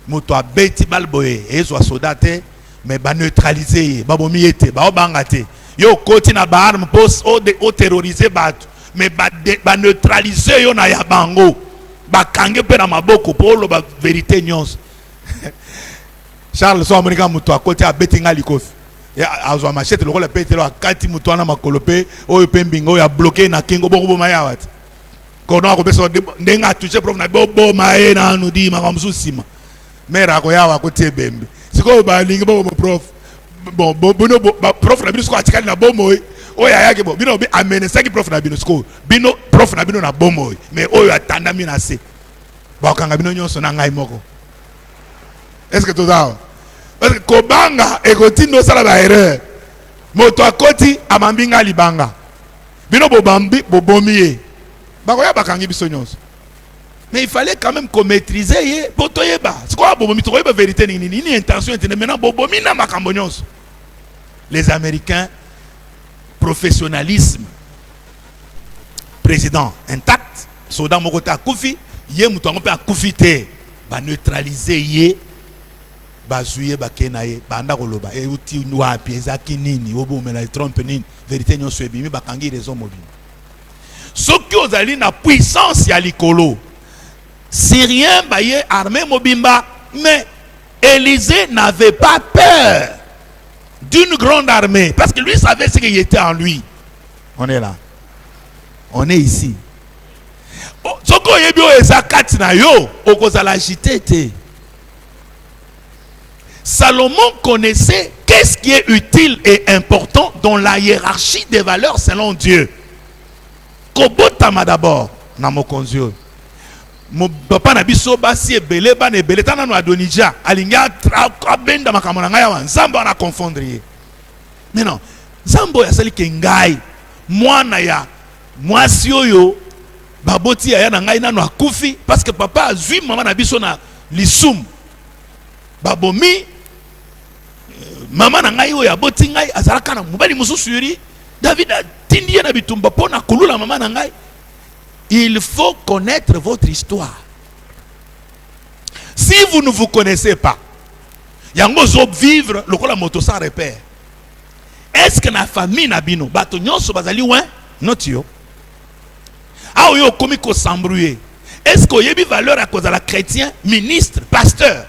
moto abeti balboye ezo soldate mais ba neutraliser ba bomi ete ba obanga te. Yo koti na ba arme pos o terroriser bato mais ba neutraliser yo na ya bango. Ba kange pe na maboko polo ba vérité nyonso. Charles so America muto akoti abeti nga likofi. Ya azwa machete lokola petelo akati muto ana makolope oyo pe mbingo ya bloqué na kingo boko boma ya wat. Kono akopesa ndenga toucher prof na bobo mae na anu di makamsu sima. Mera ko ya wakoti bembe. Siko ba lingi bobo prof. Bon bono prof na biso ko atikali na bomo oya yake bo bino bi amenesa ki prof na bino sko. Bino prof na bino na bomo mais oyo atanda mi na se. Ba kanga bino nyonso na ngai moko. Est-ce que tout ça? Parce que Kobanga et continue sala ba erreur. Moto akoti amambinga libanga. Bino bobambi bobomiye. Bakoya bakangi biso nyonso. Mais il fallait quand même qu'on maîtrise ye botoyeba. C'est quoi bobomi to yeba vérité ni intention interne maintenant bobomi na makambo nyonso. Les Américains professionnalisme. Président intact, soldat mokota akufi, ye muto ngompe akufi te. Ba neutraliser ye. Bazuye bakenaye banda koloba e uti wapi ezaki nini obomela Trump nini vérité nyonso ebimi bakangi raison mobile soki ozali na puissance ya likolo Syrien baye armée mobimba mais Élisée n'avait pas peur d'une grande armée parce que lui savait ce qui était en lui. On est là, on est ici. Soko yebio ezakati na yo okozala agité te. Salomon connaissait qu'est-ce qui est utile et important dans la hiérarchie des valeurs selon Dieu. Kobotama d'abord, na mokonzio. Mon papa na biso basi ebele ba na ebele tana no Adonija, alinga abenda makamona ngaya wa nzambo na confondre. Mais non, nzambo ya sali ke ngai mwana ya mwasi oyo baboti ya na ngai nano akufi parce que papa azui mama na biso na lisum. Babomi Maman nangai oyo aboti ngai azalaka na mobali mususu yuri. David a tindi na bitumba pona kulula maman nangai. Il faut connaître votre histoire. Si vous ne vous connaissez pas, yango zo vivre lokola moto sans repère. Est-ce que na famille na bino bato nyonso bazali loin? Not yo. Ah yo komi ko s'embrouiller. Est-ce que yebi valeur à cause de la chrétien, ministre, pasteur?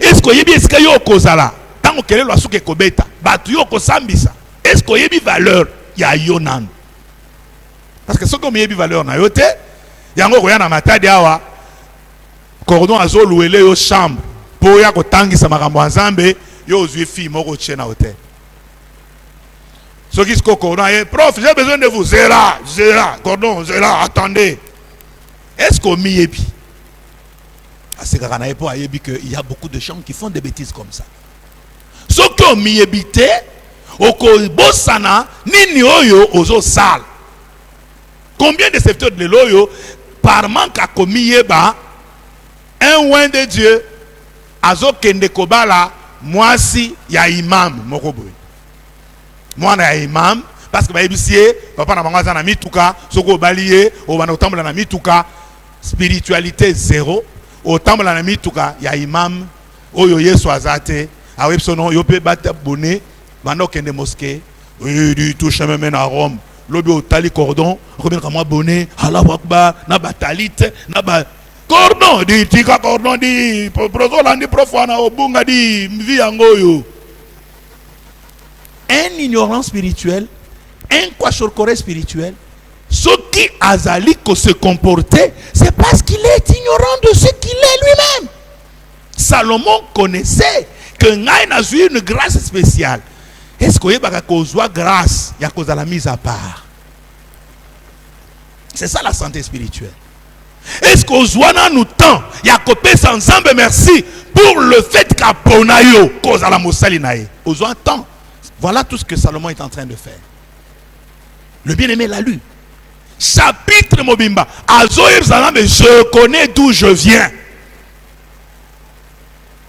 Est-ce que yebi eska yo kozala? Tango kele lo asuke kobeta. Bato yo ko sambisa. Est-ce que yebi valeur ya yo nan? Parce que ce que yebi valeur na yo te, yango ko ya na matadi awa. Cordon azo louele yo chambre pour ya ko tangisa makambo nzambe yo ozwi fille moko tchena hotel. Ce qui se cordon prof, j'ai besoin de vous. Zéra, cordon, zéra, attendez. Est-ce qu'on m'y est bien? C'est qu'il y a beaucoup de gens qui font des bêtises comme ça. Ce qu'on m'y évite, au Kobosana, ni oyo ozo sale. Combien de secteurs de l'oyo, par manque à commis un oin de Dieu, azo kende kobala, moi si ya imam, mokoboy. Moi na imam, parce que baïbissier, papa na mangaza na mituka, soko baliye, o banotambola na mituka, spiritualité zéro, au tambola na mituka, ya imam, oyo yesu azate, aweb sono, yo pe bata bonnet, bando kende mosquée, oui, du tout chemin mène à Rome, lobi au tali cordon, remède comme moi bonnet, Allah wakba, na batalite, na ba cordon, di tika cordon, di prozolandi profana, obunga di mvi angoyo. Un ignorant spirituel, un kwashorkore spirituel, ce qui azali ko se comporter, c'est parce qu'il est ignorant de ce qu'il est lui-même. Salomon connaissait que Ngaï n'a eu une grâce spéciale. Est-ce qu'il y a grâce? Il y a cause à la mise à part. C'est ça la santé spirituelle. Est-ce qu'au Zouana nous tend? Il y a copé sans ensemble merci pour le fait qu'à Ponayo, cause à la Moussalinaï. Au Zouana tend. Voilà tout ce que Salomon est en train de faire. Le bien-aimé l'a lu. Chapitre Mobimba. Azoïr Zalam, je connais d'où je viens.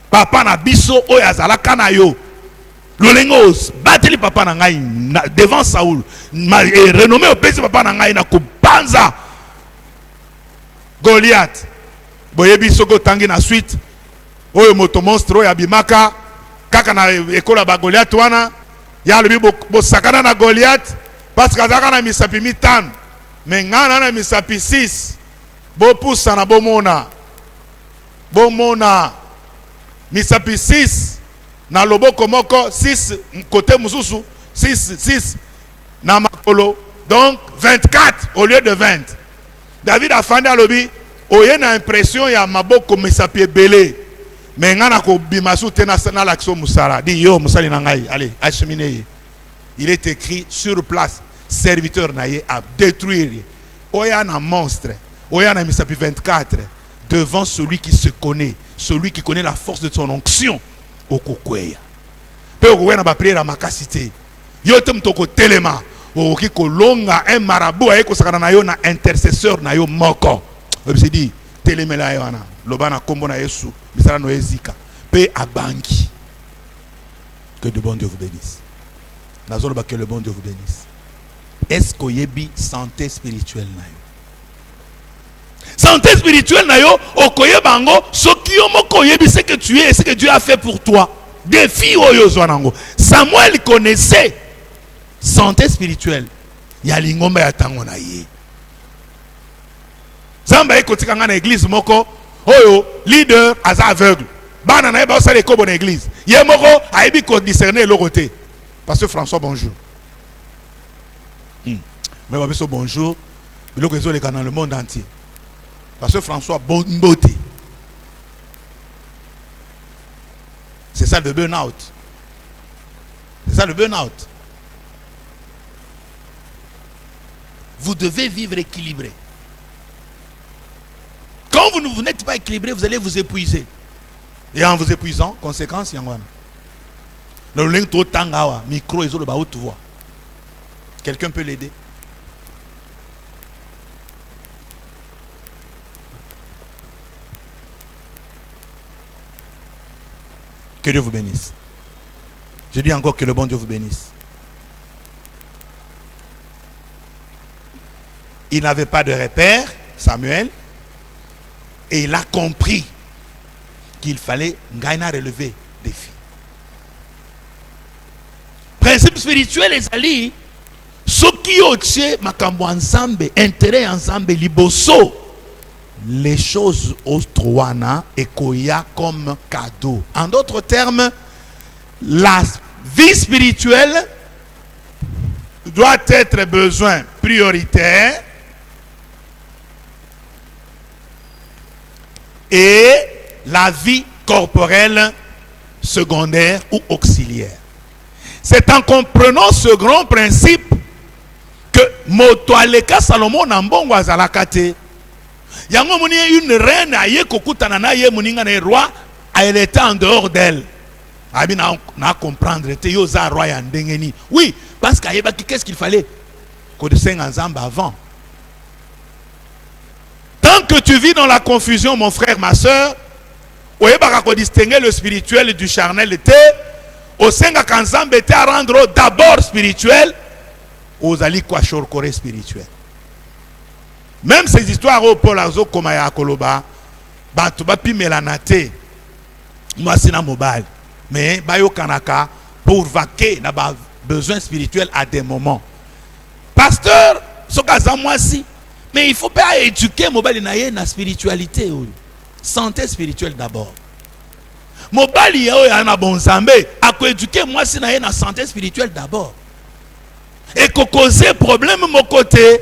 Papa na biso oyazala kanayo. Lolengos, bateli papa na ngai devant Saoul. Renommé au pays papa na ngai na kubanza. Goliath. Boyebi soko tangi na suite. Oyo moto monstre oyo abimaka. Kaka na ekola ba Goliath wana. Ya lubi bo sakana na Goliath. Parce que azaka na misapi mitano. Mais ngana na misapi 6. Bo pusa na bomona. Bomona. Misapi 6. Na loboko moko 6 côté mususu 6 na makolo. Donc 24 au lieu de 20. David a fandi à lobby. Oye na impression ya maboko misapi belé. Mais ngana ko bimasu tena na l'action musala. Di yo musali na ngai. Allez, acheminer. Il est écrit sur place. Serviteur naïe à détruire. Oya na monstre. Oya na misapi 24. Devant celui qui se connaît. Celui qui connaît la force de son onction. Okokweya. Pe okokweya na ba prière à makasité. Yo tem toko telema. Okoki kolonga un marabout aye ko sakana na yo na intercesseur na yo moko. Je dit telemela yo ana. Lobana kombo na Yesu. Misala no ezika. Pe abangi. Que de bon Dieu vous bénisse. Nazolo ba que le bon Dieu vous bénisse. Est-ce que yebi santé spirituelle na yo? Santé spirituelle na yo okoye bango soki yo moko yebi ce que tu es et ce que Dieu a fait pour toi. Défi oyo zwanango. Samuel connaissait santé spirituelle. Ya lingomba ya tango na ye. Zamba ekotika nga na église moko oyo leader aza aveugle. Bana na ba sale ko bonne église. Ye moko ayebi ko discerner le côté. Pasteur François bonjour. Mais Babiso bonjour. Mais le dans le monde entier. Pasteur François Bonboté. C'est ça le burn-out. C'est ça le burn-out. Vous devez vivre équilibré. Quand vous n'êtes pas équilibré, vous allez vous épuiser. Et en vous épuisant, conséquence, il y a le link tangawa, micro et le bas haute voix. Quelqu'un peut l'aider? Que Dieu vous bénisse. Je dis encore que le bon Dieu vous bénisse. Il n'avait pas de repère, Samuel, et il a compris qu'il fallait relever des défis. Principe spirituel, les alliés, ce qui ont makambo ensemble, intérêt ensemble, liboso, les choses ostroana et koya comme cadeau. En d'autres termes, la vie spirituelle doit être besoin prioritaire et la vie corporelle secondaire ou auxiliaire. C'est en comprenant ce grand principe que Motoaleka Salomon Nambongo Azalakate. Yango moni une reine aye kokutana na ye moninga na roi, elle était en dehors d'elle. Abi na comprendre te yoza roi ya ndengeni. Oui, parce qu'ayeba qu'est-ce qu'il fallait qu'on descende ensemble avant. Tant que tu vis dans la confusion, mon frère, ma soeur, oyeba ko distinguer le spirituel du charnel était au senga kanzambe était à rendre d'abord spirituel aux ali kwa shorkore spirituel. Même ces histoires au Paul Azo Komaya Koloba, Batu Bapi Melanate, moi c'est na mobile, mais Bayo Kanaka pour vaquer n'a pas besoin spirituel à des moments. Pasteur, ce cas moi si, mais il faut pas éduquer mobile na spiritualité, santé spirituelle d'abord. Mobile yana bon zambe, à quoi éduquer moi si na santé spirituelle d'abord. Et qu'on cause problème mon côté.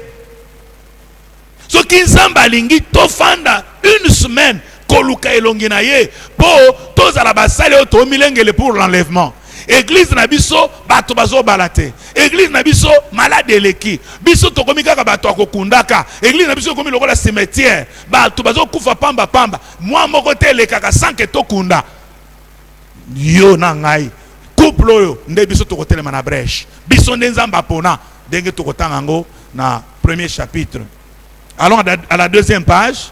Ce qui nzamba lingi tofanda une semaine koluka elongi na ye po toza la basale to milengele pour l'enlèvement. Église na biso bato bazo balate. Église na biso malade eleki. Biso to komika ka bato akokundaka. Église na biso komi lokola cimetière. Bato bazo kufa pamba pamba. Moi moko te lekaka sanke to kunda. Yo na ngai. Couple yo nde biso to kotelema na brèche. Biso nzamba pona ndenge to kotanga ngo na premier chapitre. Allons à la deuxième page.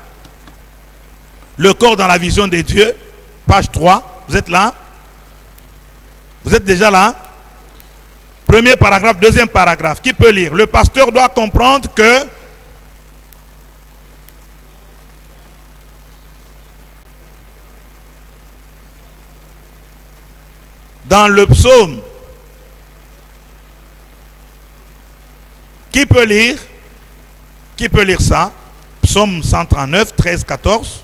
Le corps dans la vision de Dieu. Page 3. Vous êtes là? Vous êtes déjà là? Premier paragraphe, deuxième paragraphe. Qui peut lire? Le pasteur doit comprendre que dans le psaume, qui peut lire? Qui peut lire ça? Psaume 139, 13, 14.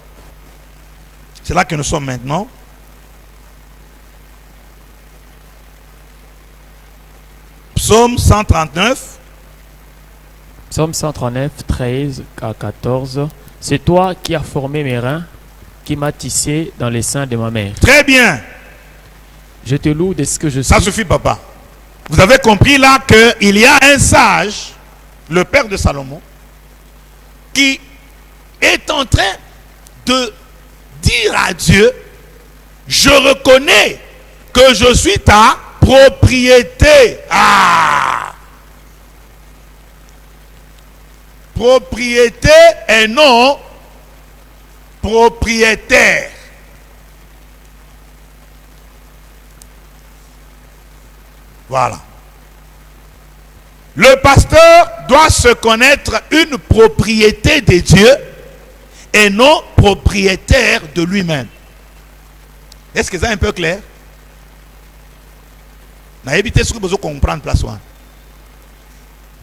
C'est là que nous sommes maintenant. Psaume 139. Psaume 139, 13 à 14. C'est toi qui as formé mes reins, qui m'as tissé dans les seins de ma mère. Très bien. Je te loue de ce que je suis. Ça suffit, papa. Vous avez compris là qu'il y a un sage, le père de Salomon, qui est en train de dire à Dieu, je reconnais que je suis ta propriété. Ah! Propriété et non propriétaire. Voilà. Le pasteur doit se connaître une propriété de Dieu et non propriétaire de lui-même. Est-ce que c'est un peu clair? Na éviter ce que vous comprendre place one.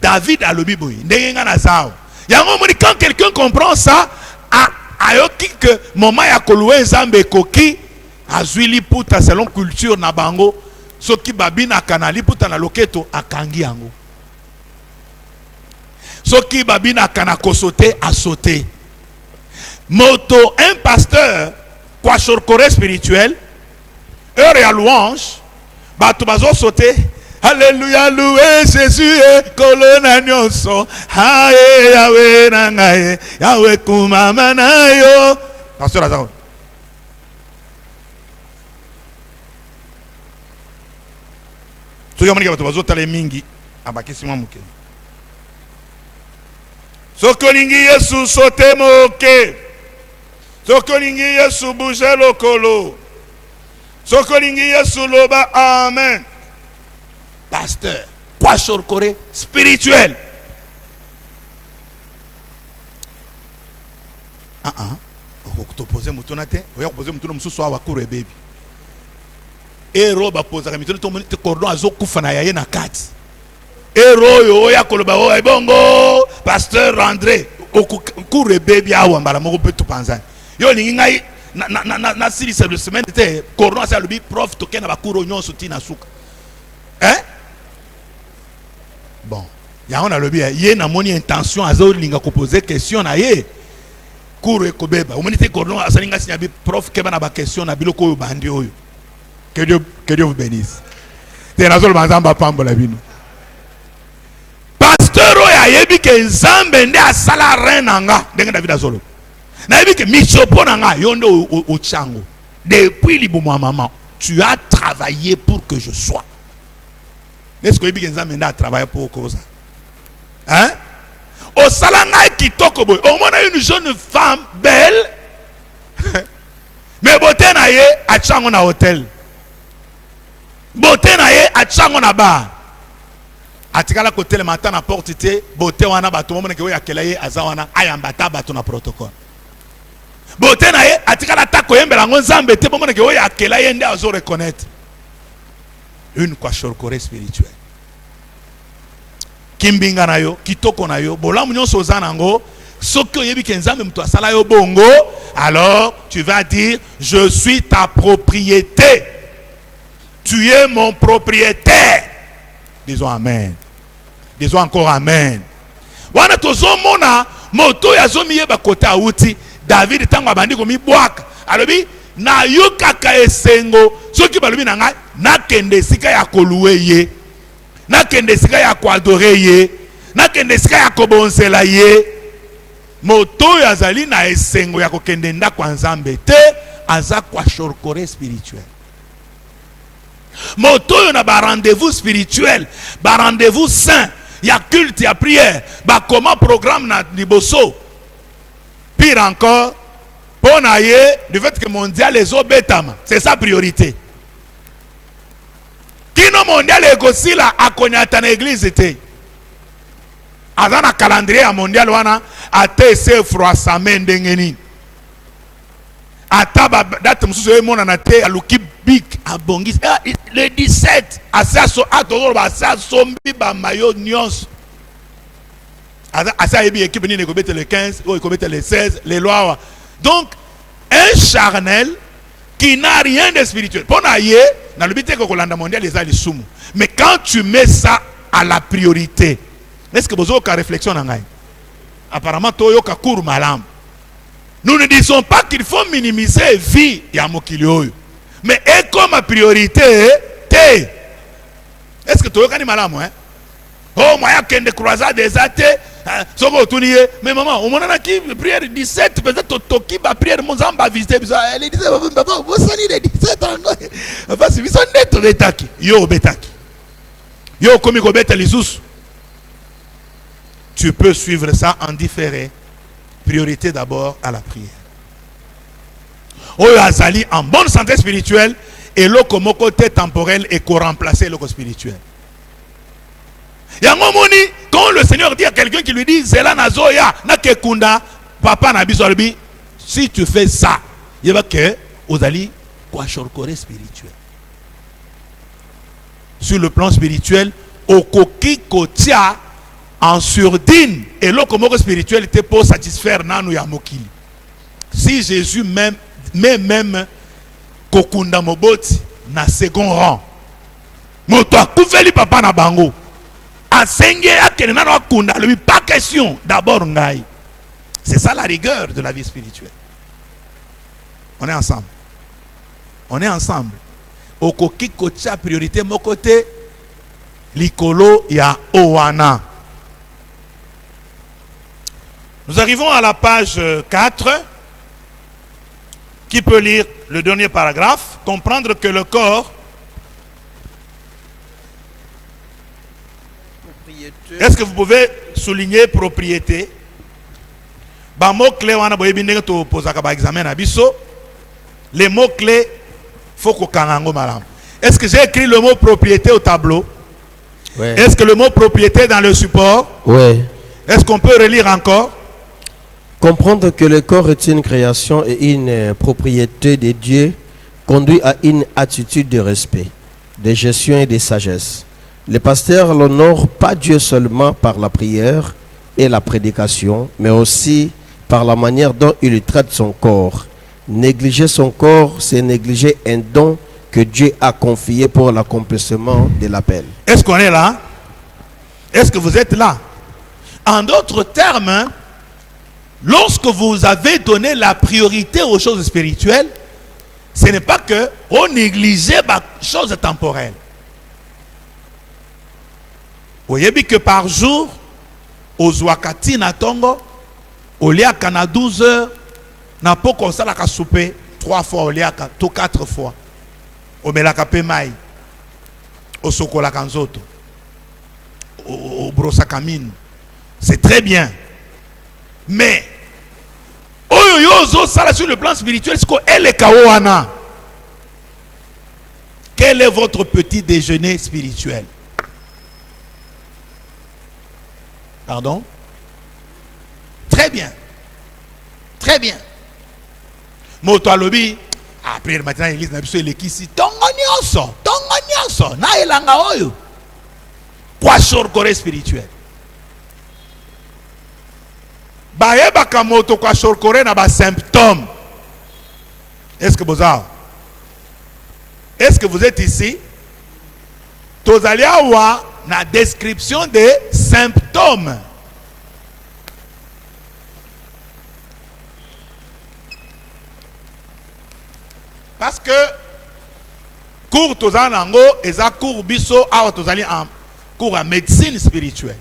David a le biboui. Quand quelqu'un comprend ça, ayoki que moment ya koluwe nzambe koki azwili puta selon culture na bango soki babina kanali puta na loketo akangi yango. Soki babina kana kosote a sauté. Moto un pasteur kwa chorkore spirituel heure ya louange bato bazo sauté. Alléluia, loué Jésus et colonna nyonso. Haye Yahweh nangaye, Yahweh kumama na yo. Pasteur Azao. Soki amani bato bazo tale mingi abakisi mwa muke. Sokolingi Yesu sote moke. Sokolingi Yesu bouge lokolo. Sokolingi Yesu loba amen. pasteur, quoi chorcoré spirituel. Tu poses moutonate, tu poses moutono moussou wa cour baby. Et roba pose la moutono te cordon azo kufana yaye na kati. Et royo ya koloba o ebongo pasteur André o cour baby awa mbala moko pe tu panza. Yo lingi ngai na sili le semaine te cordon ça lobi prof to kena ba cour onyon souti na suka. Hein? Bon, ya on a lobi ye na moni intention azo linga ko poser question na ye. Cour et kobeba humanité cordon asalinga signabi prof keba na ba question na biloko yo bandi oyo. Que Dieu vous bénisse. Te na zolo banzamba pambola bino. Pasteur oya yebi ke nzambe nde asala renanga ndenge David azolo. Na yebi ke michopo nanga yonde o chango. Depuis libumo maman, tu as travaillé pour que je sois. Est-ce que yebi ke nzambe nde a travaillé pour cause? Hein? Au salanga kitoko boy, au moins une jeune femme belle, mais beauté na ye a chango na hôtel, beauté na ye a chango na bar. Atikala côté le matin na porte té, beauté wana bato mo ke ya kelaye azawana ayambata bato na protocole. Beauté na ye atikala ta koyembela ngonzambe té mo ke ya kelaye nde azo reconnaître. Une kwa chorcoré spirituelle. Kimbinga na yo, kitoko na yo, bolamu nyonso ozanango, soki oyebi ke nzambe muto asala yo bongo, alors tu vas dire je suis ta propriété. Tu es mon propriétaire. Disons amen. Disons encore amen. Wana tozo mona moto ya zo miye ba kota uti David tango abandi ko mi bwaka. Alobi na yo kaka esengo soki balobi na ngai nakende sika ya koluwe ye. Nakende sika ya kwadore ye, nakende sika ya kobonsela ye. Moto ya zali na esengo ya kokende nda kwa nzambe te aza kwa chorcoré spirituel. Moto yo na ba rendez-vous spirituel, ba rendez-vous saint, ya culte ya prière, ba comment programme na liboso. Pire encore, pour na ye, du fait que mondial les obétama, c'est sa priorité. Kino mondial ekosila akonyata na église te. Azana calendrier ya mondial wana ate se froissame ndengeni. Ataba date mususu emona na te aluki big abongis le 17 asaso atoro ba asaso mbi ba mayo nyons. Asa ebi équipe ni nekobete le 15 ou ekobete le 16 les lois. Donc un charnel qui n'a rien de spirituel. Pour naïe, dans le but que Kolanda mondial les a les soumous. Mais quand tu mets ça à la priorité, est-ce que vous avez une réflexion en gagne? Apparemment, tu as cours malam. Nous ne disons pas qu'il faut minimiser la vie ya mokilio. Mais comme ma priorité, est-ce que tu as une malam? Oh, moi, il y a des croisades des athées. Mais maman, on a qui prière 17, peut-être Toki va prière mon zamba visiter. Elle disait, vous savez, les 17 ans. Parce que vous savez, betaki. Yo betaki. Yo comme il beta les sous. Tu peux suivre ça en différé. Priorité d'abord à la prière. Oyo azali en bonne santé spirituelle et l'autre côté temporel et qu'on remplacer l'autre spirituel. Quand le Seigneur dit à quelqu'un qui lui dit Zela nazoya na kekunda papa na bisolbi, si tu fais ça, il va que ozali kwa chorcoré spirituel. Sur le plan spirituel, okoki kotia en surdine et l'okomoko spirituel était pour satisfaire nanu ya mokili. Si Jésus même kokunda moboti na second rang, moto akufeli papa na bango. Pas question d'abord ngai. C'est ça la rigueur de la vie spirituelle. On est ensemble. On est ensemble. Okoki kocha priorité mon côté likolo ya owana. Nous arrivons à la page 4. Qui peut lire le dernier paragraphe? Comprendre que le corps. Est-ce que vous pouvez souligner propriété? Les mots clés, faut qu'on. Est-ce que j'ai écrit le mot propriété au tableau? Ouais. Est-ce que le mot propriété dans le support? Ouais. Est-ce qu'on peut relire encore? Comprendre que le corps est une création et une propriété de Dieu conduit à une attitude de respect, de gestion et de sagesse. Le pasteur n'honore pas Dieu seulement par la prière et la prédication, mais aussi par la manière dont il traite son corps. Négliger son corps, c'est négliger un don que Dieu a confié pour l'accomplissement de l'appel. Est-ce qu'on est là? Est-ce que vous êtes là? En d'autres termes, hein, lorsque vous avez donné la priorité aux choses spirituelles, ce n'est pas que on négligeait les choses temporelles. Vous voyez bien que par jour, aux Ouakati na Tongo, au liaka na 12 heures, na poko salaka souper 3 fois au liaka, tout 4 fois. Au melaka pemai, au sokolaka nzoto, au brosakamine. C'est très bien. Mais, sur le plan spirituel, quel est votre petit déjeuner spirituel? Pardon? Très bien. Très bien. Moto alobi, après le matin, l'église n'a pas eu l'église. Tongo nyonso, na elanga oyo. Quoi sur corps spirituel? Bayeba moto kwa shorkore na ba symptômes. Est-ce que vous avez? Est-ce que vous êtes ici? Tozali awa na description des symptômes. Parce que cours tozali nango eza cours biso awa tozali en cours en médecine spirituelle.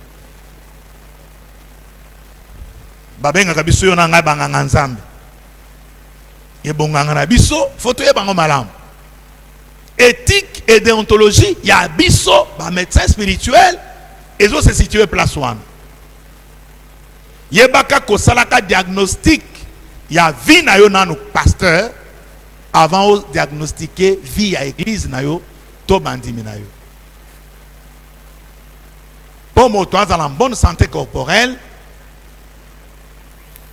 Babenga biso yo na ngai banganga nzambe. Ye bonganga na biso photo ye bango malamu. Éthique et déontologie ya biso ba médecin spirituel ezo se situer place wana. Ye baka ko salaka diagnostic ya vie na yo nanu pasteur avant de diagnostiquer vie à église na yo to bandimi na yo. Pour moto en bonne santé corporelle.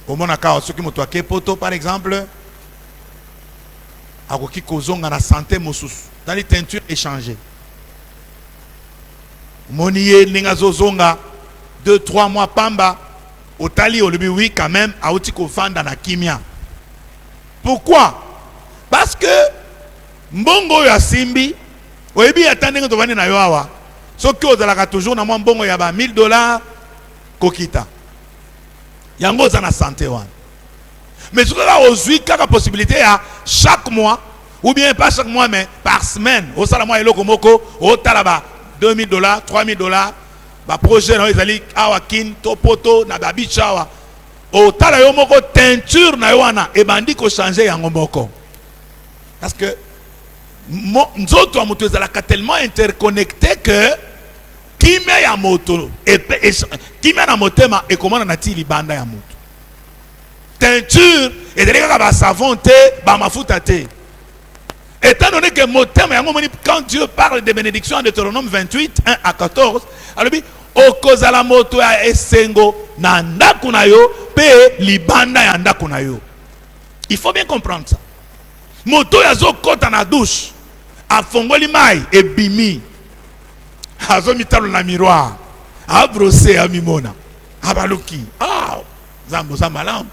Au monaka ceux qui moto poto par exemple akoki kozonga na santé mosusu dans les teintures échangées. Moniye ninga zozonga 2-3 mois pamba otali olobi oui quand même auti ko fanda na kimia. Pourquoi? Parce que mbongo ya simbi oyebi atandenge to vani na yo awa soki ozalaka toujours na mwa mbongo ya ba $1000 kokita yango za na santé wana. Mais ce là aujourd'hui kaka possibilité à chaque mois ou bien pas chaque mois mais par semaine au sala mois eloko moko au talaba $2000 $3000 ba projet na ezali awakin topoto na babichawa au tala yo moko teinture na yo wana e bandi ko changer yango moko. Parce que nzoto amuto ezalaka tellement interconnecté que kimia ya moto kimia na motema e komana na ti libanda ya moto. Teinture et derrière ba savon te ba mafuta te. Étant donné que motema yango moni quand Dieu parle de bénédiction en Deutéronome 28 1 à 14 alors bi okozala moto ya esengo na ndako na yo pe libanda ya ndako na yo. Il faut bien comprendre ça. Moto ya zo kota na douche afongoli mai e bimi azo mitalo na miroir a brosser a mimona abaluki zambo za malamu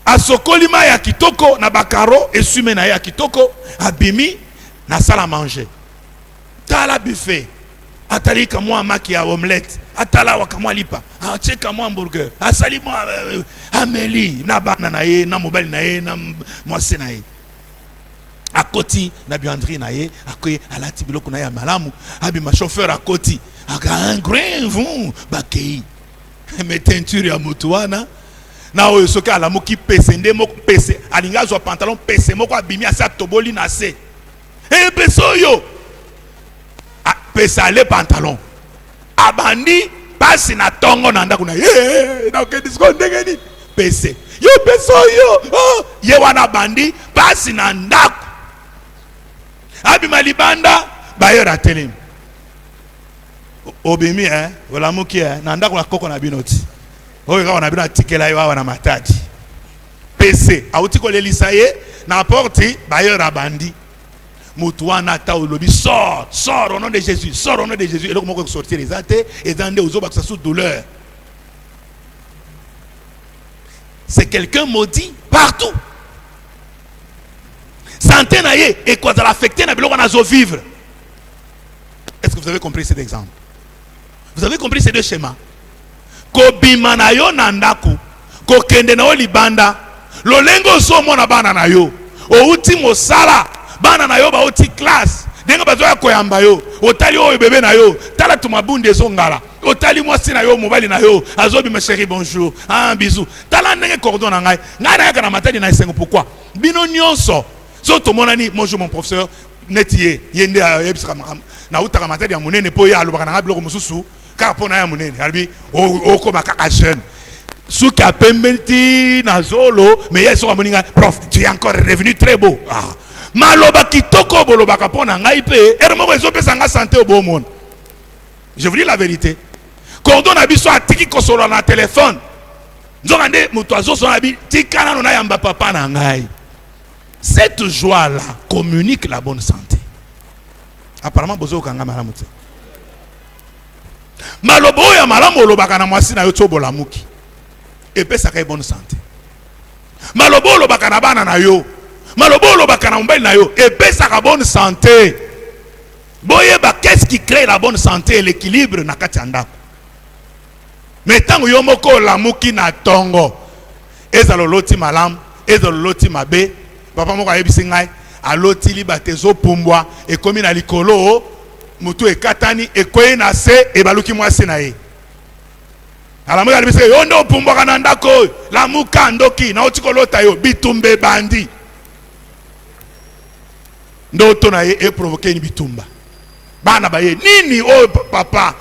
asokoli mai ya kitoko na bakaro esume na ya kitoko abimi na sala manger tala buffet atali kamwa maki ya omelette atala wakamwa lipa acheka mwa hamburger asali mwa ameli na bana na ye na mobali na ye na mwasi na ye akoti na biandri na ye akoye alati biloko na ya malamu abi ma chauffeur akoti aka un grain vont bakei me teinture ya moto wana na oyo soki alamuki pese nde moko pese alinga zwa pantalon pese moko abimi asa toboli na se pese oyo pese ale pantalon abandi pasi na tongo na ndako na ye na ke disko ndenge ni pese yo pese oyo ye wana bandi pasi na ndako abima libanda bayera telemi Obimi, hein, voilà mouki, hein, nanda kwa koko na binoti. Oyo on a bien tikela yo wana matadi. PC, auti ko lelisaye na porte bailleur abandi. Mutu wana ta olobi sors au nom de Jésus, sors au nom de Jésus. Et donc comment sortir les athées et dans des ozo baksa sous douleur. C'est quelqu'un maudit partout. Santé na ye et quoi ça l'affecter na biloko na zo vivre. Est-ce que vous avez compris cet exemple? Vous avez compris ces deux schémas? Kobima na yo nandaku, kokende na yo libanda, lolengo so mona bana na yo, outi mosala, bana na yo ba outi classe, denga bazo ya koyamba yo, otali oyo bébé na yo, tala tumabunde zongala, otali mwasi na yo, mobali na yo, azobi ma chérie bonjour, ah bisous, tala ndenge cordon na ngai, ngai na yaka na matadi na esengo pourquoi? Bino nyonso, so to monani, bonjour mon professeur, netiye, yende yebisaka na utaka matadi ya munene po ya alobaka na ngai biloko mususu. Car pour na munene albi o ko makaka jeune souki apembenti na zolo mais yeso ka moninga prof tu es encore revenu très beau maloba kitoko boloba ka pona ngai pe ermo ko ezopesa nga santé au bon monde. Je vous dis la vérité, cordon na biso atiki kosolo na téléphone nzokande muto azoso na bi tikana na yamba papa na ngai. Cette joie là communique la bonne santé. Apparemment bozo kanga malamu te. Malobo ya malamu olobaka na mwasi na yo tsobola muki epesa ka bonne santé. Malobo olobaka na bana na yo, malobo olobaka na mbeli na yo epesa ka bonne santé. Boyeba qu'est-ce qui crée la bonne santé et l'équilibre na kati ya ndako. Mais tango yo moko la muki na tongo ezalo loti malamu ezalo loti mabe papa moko ayebisi ngai aloti libate zo pumbwa ekomi na likolo mutu ekatani ekoye na se ebaluki mwasi na ye. Ala mwali bise yo ndo pumbwa na ndako la muka ndoki na otikolota yo bitumbe bandi. Ndo to na ye e provoquer ni bitumba. Bana ba ye nini o papa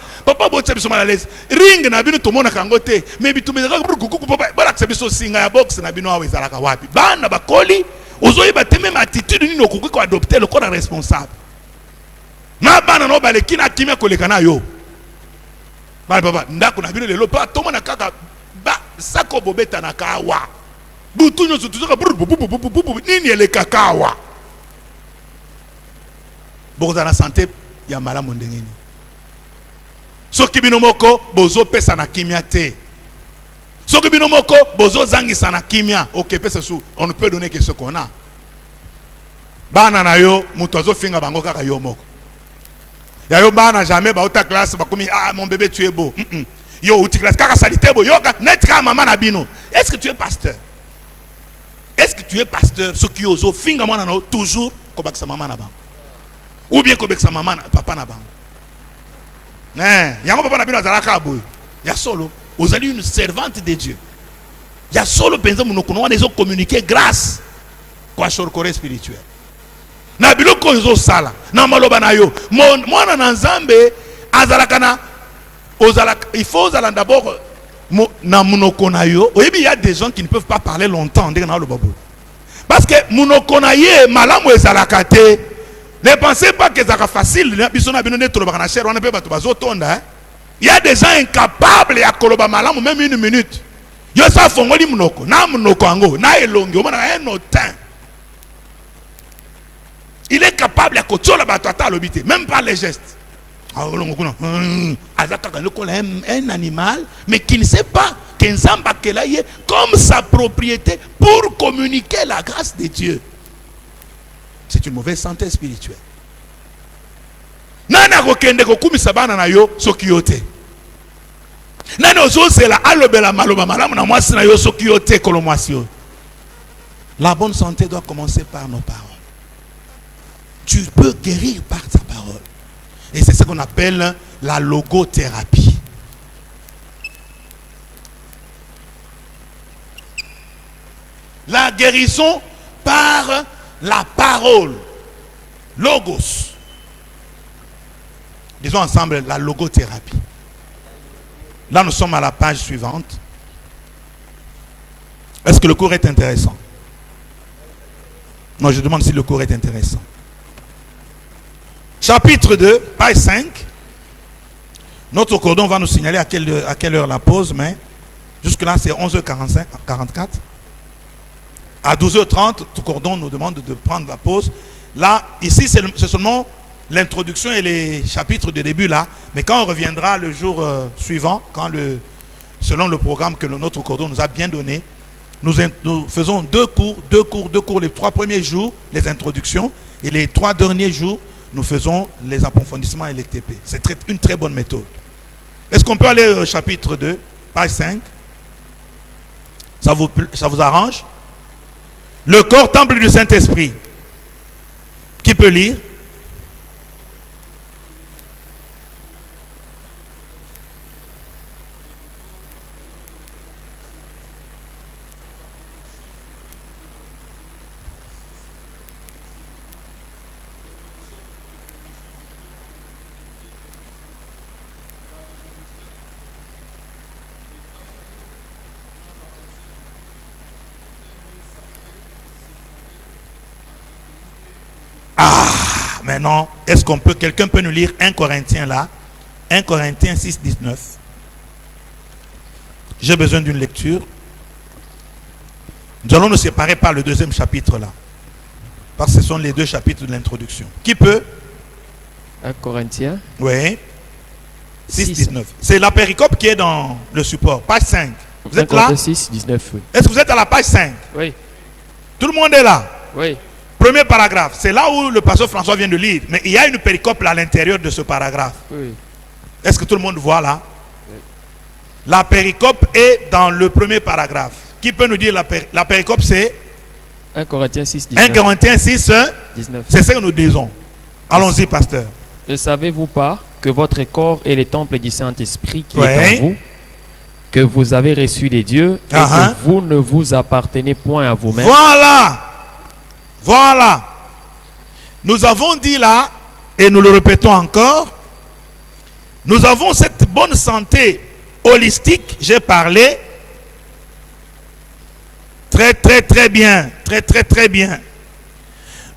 boche biso malaise ring na bino tomona kangote mais bitumbe za kuku papa bala biso singa ya box na bino awe zalaka wapi. Bana bakoli ozoyeba te même attitude nini okuki ko adopter le corps responsable. Na bana no bale kina kimia kolekana yo. Bale papa ndako na bino lelo pa toma na kaka ba sako bobeta na kawa. Butunyo tutuzoka nini ele kakawa. Boza na santé ya malamu ndengeni. Soki bino moko bozo pesa na kimia te. Soki bino moko bozo zangisa na kimia, OK pesa sou, on ne peut donner que ce qu'on a. Bana na yo muto azo finga bango kaka yo moko. Ya yo bana jamais ba ota classe ba komi mon bébé tu es beau. Yo uti classe kaka salite bo yo net ka maman na bino. Est-ce que tu es pasteur? Est-ce que tu es pasteur? Ce qui ozo finga mwana na toujours ko bakisa maman na bango. Ou bien ko bakisa maman papa na bango. Yango papa na bino azalaka boy. Ya solo vous allez une servante de Dieu. Ya solo penza munoko wana ezo communiquer grâce kwa shorkore spirituel. Na biloko ezo sala na maloba na yo mwana na nzambe azalaka na ozalaka il faut ozala d'abord na munoko na yo. Oyebi il y a des gens qui ne peuvent pas parler longtemps ndenge na lo babo parce que munoko na ye malamu ezalaka te. Ne pensez pas que c'est facile. Il y a des gens incapables à koloba malamu même une minute. Yo sa fongoli munoko na munoko ango na elongi o mana un autant. Il est capable à kotola batata lobité même par les gestes. Un animal mais qui ne sait pas qu'Enzamba kelaye comme sa propriété pour communiquer la grâce de Dieu. C'est une mauvaise santé spirituelle. Nana kokende kokumisa bana na yo soki yote. Nana ozosela alobela maloba malamu na mwasi na yo soki yote kolomwasi yo. La bonne santé doit commencer par nos paroles. Tu peux guérir par ta parole. Et c'est ce qu'on appelle la logothérapie. La guérison par la parole. Logos. Disons ensemble la logothérapie. Là, nous sommes à la page suivante. Est-ce que le cours est intéressant? Non, je demande si le cours est intéressant. Chapitre 2, page 5. Notre cordon va nous signaler à quelle heure la pause, mais jusque-là, c'est 11h45, 44. À 12h30, tout cordon nous demande de prendre la pause. Là, ici, c'est seulement l'introduction et les chapitres de début là. Mais quand on reviendra le jour suivant, selon le programme que notre cordon nous a bien donné, nous faisons deux cours. Les 3 premiers jours, les introductions. Et les 3 derniers jours, nous faisons les approfondissements et les TP. C'est une très bonne méthode. Est-ce qu'on peut aller au chapitre 2, page 5? Ça vous arrange? Le corps temple du Saint-Esprit. Qui peut lire? Maintenant, est-ce quelqu'un peut nous lire 1 Corinthiens là? 1 Corinthiens 6, 19. J'ai besoin d'une lecture. Nous allons nous séparer par le deuxième chapitre là. Parce que ce sont les 2 chapitres de l'introduction. Qui peut? 1 Corinthiens. Oui. 6, 19. C'est la péricope qui est dans le support. Page 5. Vous êtes là? 6, 19, oui. Est-ce que vous êtes à la page 5? Oui. Tout le monde est là? Oui. Premier paragraphe, c'est là où le pasteur François vient de lire. Mais il y a une péricope à l'intérieur de ce paragraphe. Oui. Est-ce que tout le monde voit là? Oui. La péricope est dans le premier paragraphe. Qui peut nous dire la péricope c'est 1 Corinthiens 6, 19. 1 Corinthiens 6, 19. C'est ce que nous disons. Allons-y, pasteur. Ne savez-vous pas que votre corps est le temple du Saint-Esprit qui est en vous, que vous avez reçu des dieux et que vous ne vous appartenez point à vous-même? Voilà. Nous avons dit là, et nous le répétons encore, nous avons cette bonne santé holistique, j'ai parlé, très bien, très bien.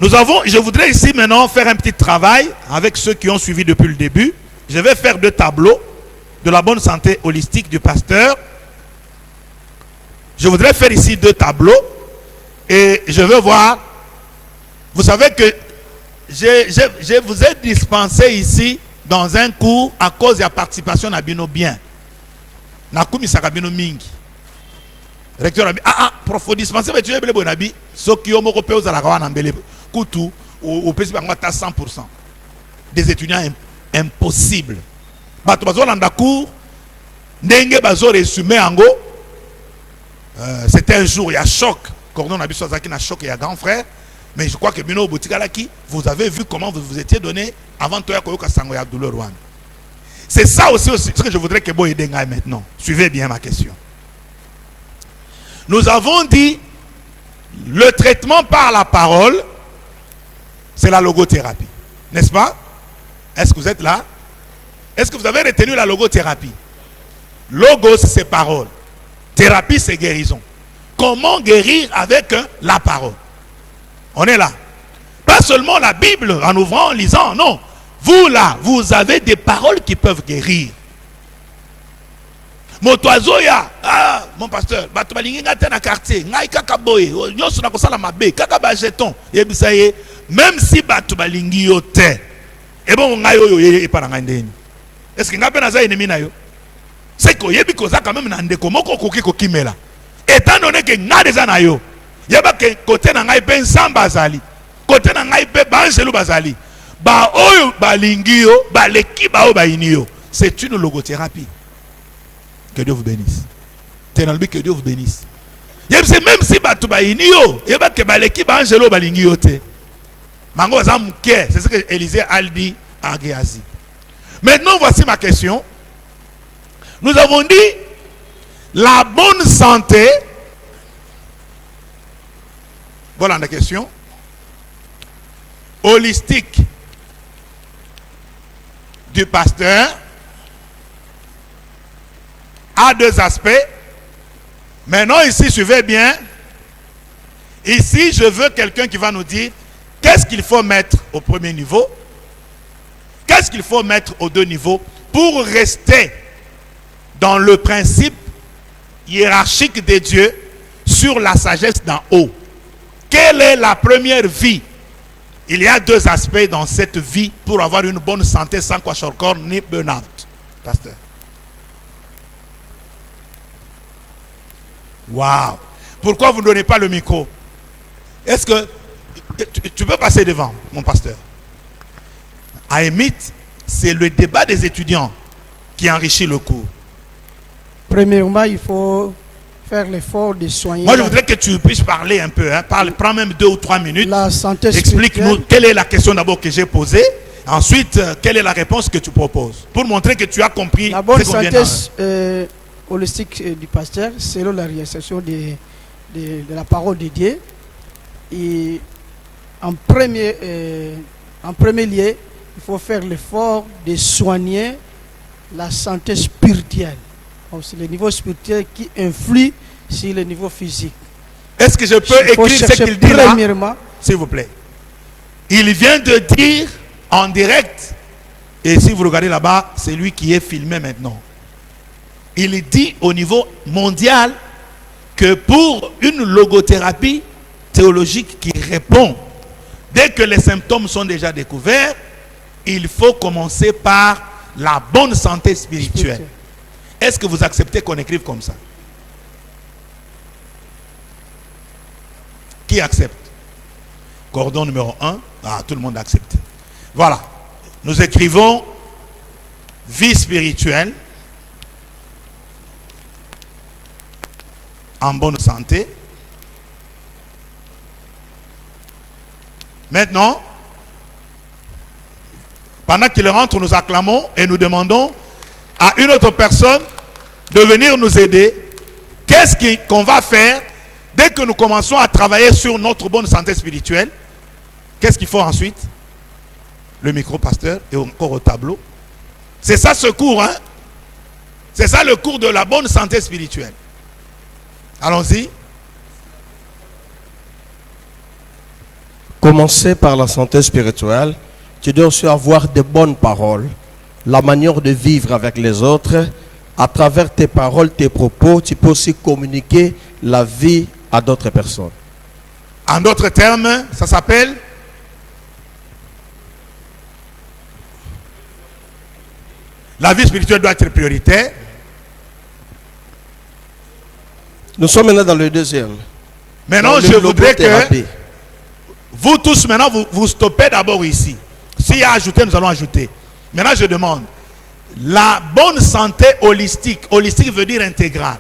Je voudrais ici maintenant faire un petit travail avec ceux qui ont suivi depuis le début. Je vais faire 2 tableaux de la bonne santé holistique du pasteur. Je voudrais faire ici 2 tableaux et je veux voir. Vous savez que je vous ai dispensé ici dans un cours à cause de la participation à Bino bien. Nakumi Sakabino Mingi. Recteur a dit, prof, dispensé, mais tu es bon abi. Ce qui ont européens aux Arakawa Nambele, Koutou, au pays à 100%. Des étudiants impossibles. Batobazo Landakour, Nenge Bazo résumé en go. C'était un jour, il y a choc. Cordon Nabi Sozaki na choc, il y a grand frère. Mais je crois que Bino Boutikalaki, vous avez vu comment vous vous étiez donné avant Toya Koyoka Sangoya Abdoulou Rwanda. C'est ça aussi ce que je voudrais que Boy Dengaï maintenant. Suivez bien ma question. Nous avons dit le traitement par la parole, c'est la logothérapie. N'est-ce pas? Est-ce que vous êtes là? Est-ce que vous avez retenu la logothérapie? Logos, c'est parole. Thérapie, c'est guérison. Comment guérir avec la parole? On est là. Pas seulement la Bible en ouvrant, en lisant, non. Vous là, vous avez des paroles qui peuvent guérir. Motoazoya, mon pasteur, quartier, même si batubalingi yote, et bon, est-ce qu'il n'y a pas ennemi na yo? C'est que yebi koza quand même nande komoko koki kokimela. Étant donné que n'a déjà na yo, yeba que côté na ngai ben samba zali, côté na ngai be banjelu bazali. Ba oyo balingi yo, ba leki ba o ba inio. C'est une logothérapie. Que Dieu vous bénisse. Que Dieu vous bénisse. Même si batu ba inio, yeba que ba leki ba angelo balingi yo te. Mango zamke, c'est ce que Élisée a dit à Géasi. Maintenant, voici ma question. Nous avons dit la bonne santé. Voilà la question. Holistique du pasteur a 2 aspects. Maintenant, ici, suivez bien. Ici, je veux quelqu'un qui va nous dire qu'est-ce qu'il faut mettre au premier niveau, qu'est-ce qu'il faut mettre aux 2 niveaux pour rester dans le principe hiérarchique de Dieu sur la sagesse d'en haut. Quelle est la première vie? Il y a deux aspects dans cette vie pour avoir une bonne santé sans kwashiorkor ni burn-out. Pasteur. Waouh! Pourquoi vous ne donnez pas le micro? Est-ce que tu peux passer devant, mon pasteur? À Emit, c'est le débat des étudiants qui enrichit le cours. Premièrement, il faut faire l'effort de soigner. Moi, je voudrais que tu puisses parler un peu. Hein. Prends même 2 ou 3 minutes. La santé Explique-nous quelle est la question d'abord que j'ai posée. Ensuite, quelle est la réponse que tu proposes. Pour montrer que tu as compris. La bonne santé holistique du pasteur, selon la réalisation de la parole de Dieu. Et en premier lieu, il faut faire l'effort de soigner la santé spirituelle. C'est le niveau spirituel qui influe sur le niveau physique. Est-ce que je peux écrire ce qu'il dit là? S'il vous plaît. Il vient de dire en direct, et si vous regardez là-bas, c'est lui qui est filmé maintenant. Il dit au niveau mondial que pour une logothérapie théologique qui répond, dès que les symptômes sont déjà découverts, il faut commencer par la bonne santé spirituelle. Est-ce que vous acceptez qu'on écrive comme ça? Qui accepte? Cordon numéro 1. Ah, tout le monde accepte. Voilà. Nous écrivons vie spirituelle en bonne santé. Maintenant, pendant qu'il rentre, nous acclamons et nous demandons à une autre personne de venir nous aider. Qu'est-ce qu'on va faire dès que nous commençons à travailler sur notre bonne santé spirituelle? Qu'est-ce qu'il faut ensuite? Le micro, pasteur, et encore au tableau. C'est ça ce cours, hein? C'est ça le cours de la bonne santé spirituelle. Allons-y. Commencer par la santé spirituelle. Tu dois aussi avoir de bonnes paroles, la manière de vivre avec les autres. À travers tes paroles, tes propos, tu peux aussi communiquer la vie à d'autres personnes. En d'autres termes, ça s'appelle la vie spirituelle doit être prioritaire. Nous sommes maintenant dans le deuxième. Maintenant, je voudrais que vous tous, maintenant, vous stoppez d'abord ici. S'il y a ajouté, nous allons ajouter. Maintenant, je demande, la bonne santé holistique, holistique veut dire intégrale.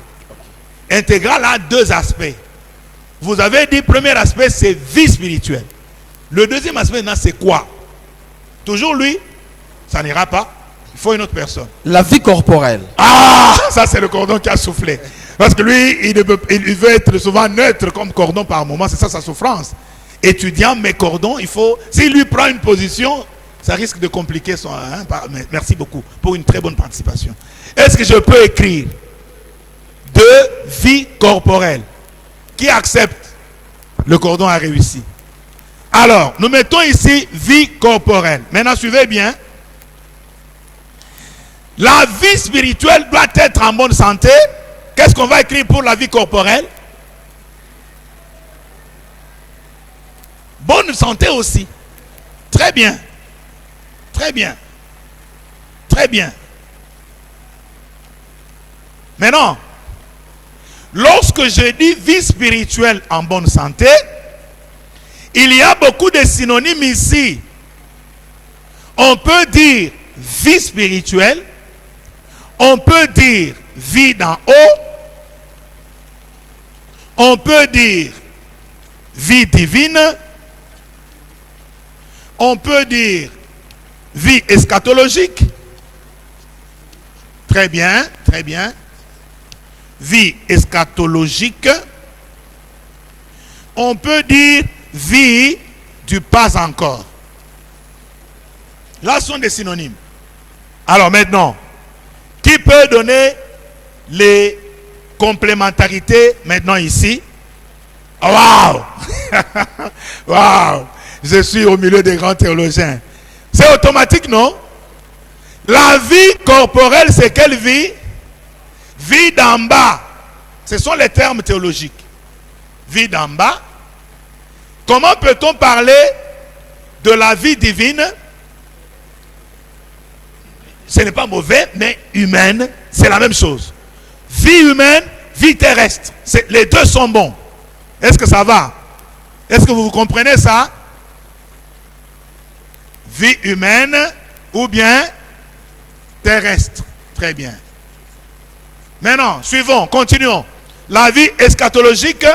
Intégrale a deux aspects. Vous avez dit, premier aspect, c'est vie spirituelle. Le deuxième aspect, c'est quoi? Toujours lui, ça n'ira pas. Il faut une autre personne. La vie corporelle. Ah, ça c'est le cordon qui a soufflé. Parce que lui, il veut être souvent neutre comme cordon par moment. C'est ça sa souffrance. Étudiant, mais cordon, il faut... S'il lui prend une position, ça risque de compliquer son... Hein, merci beaucoup pour une très bonne participation. Est-ce que je peux écrire de vie corporelle? Qui accepte? Le cordon a réussi. Alors, nous mettons ici vie corporelle. Maintenant, suivez bien. La vie spirituelle doit être en bonne santé. Qu'est-ce qu'on va écrire pour la vie corporelle? Bonne santé aussi. Très bien. Très bien. Très bien. Maintenant, lorsque je dis vie spirituelle en bonne santé, il y a beaucoup de synonymes ici. On peut dire vie spirituelle. On peut dire vie d'en haut. On peut dire vie divine. On peut dire vie eschatologique. Très bien, très bien. Vie eschatologique. On peut dire vie du pas encore. Là, ce sont des synonymes. Alors maintenant, qui peut donner les complémentarités maintenant ici? Waouh! Waouh! Je suis au milieu des grands théologiens. C'est automatique, non? La vie corporelle, c'est quelle vie? Vie d'en bas. Ce sont les termes théologiques. Vie d'en bas. Comment peut-on parler de la vie divine? Ce n'est pas mauvais, mais humaine, c'est la même chose. Vie humaine, vie terrestre. Les deux sont bons. Est-ce que ça va? Est-ce que vous comprenez ça? Vie humaine ou bien terrestre. Très bien. Maintenant, suivons, continuons. La vie eschatologique,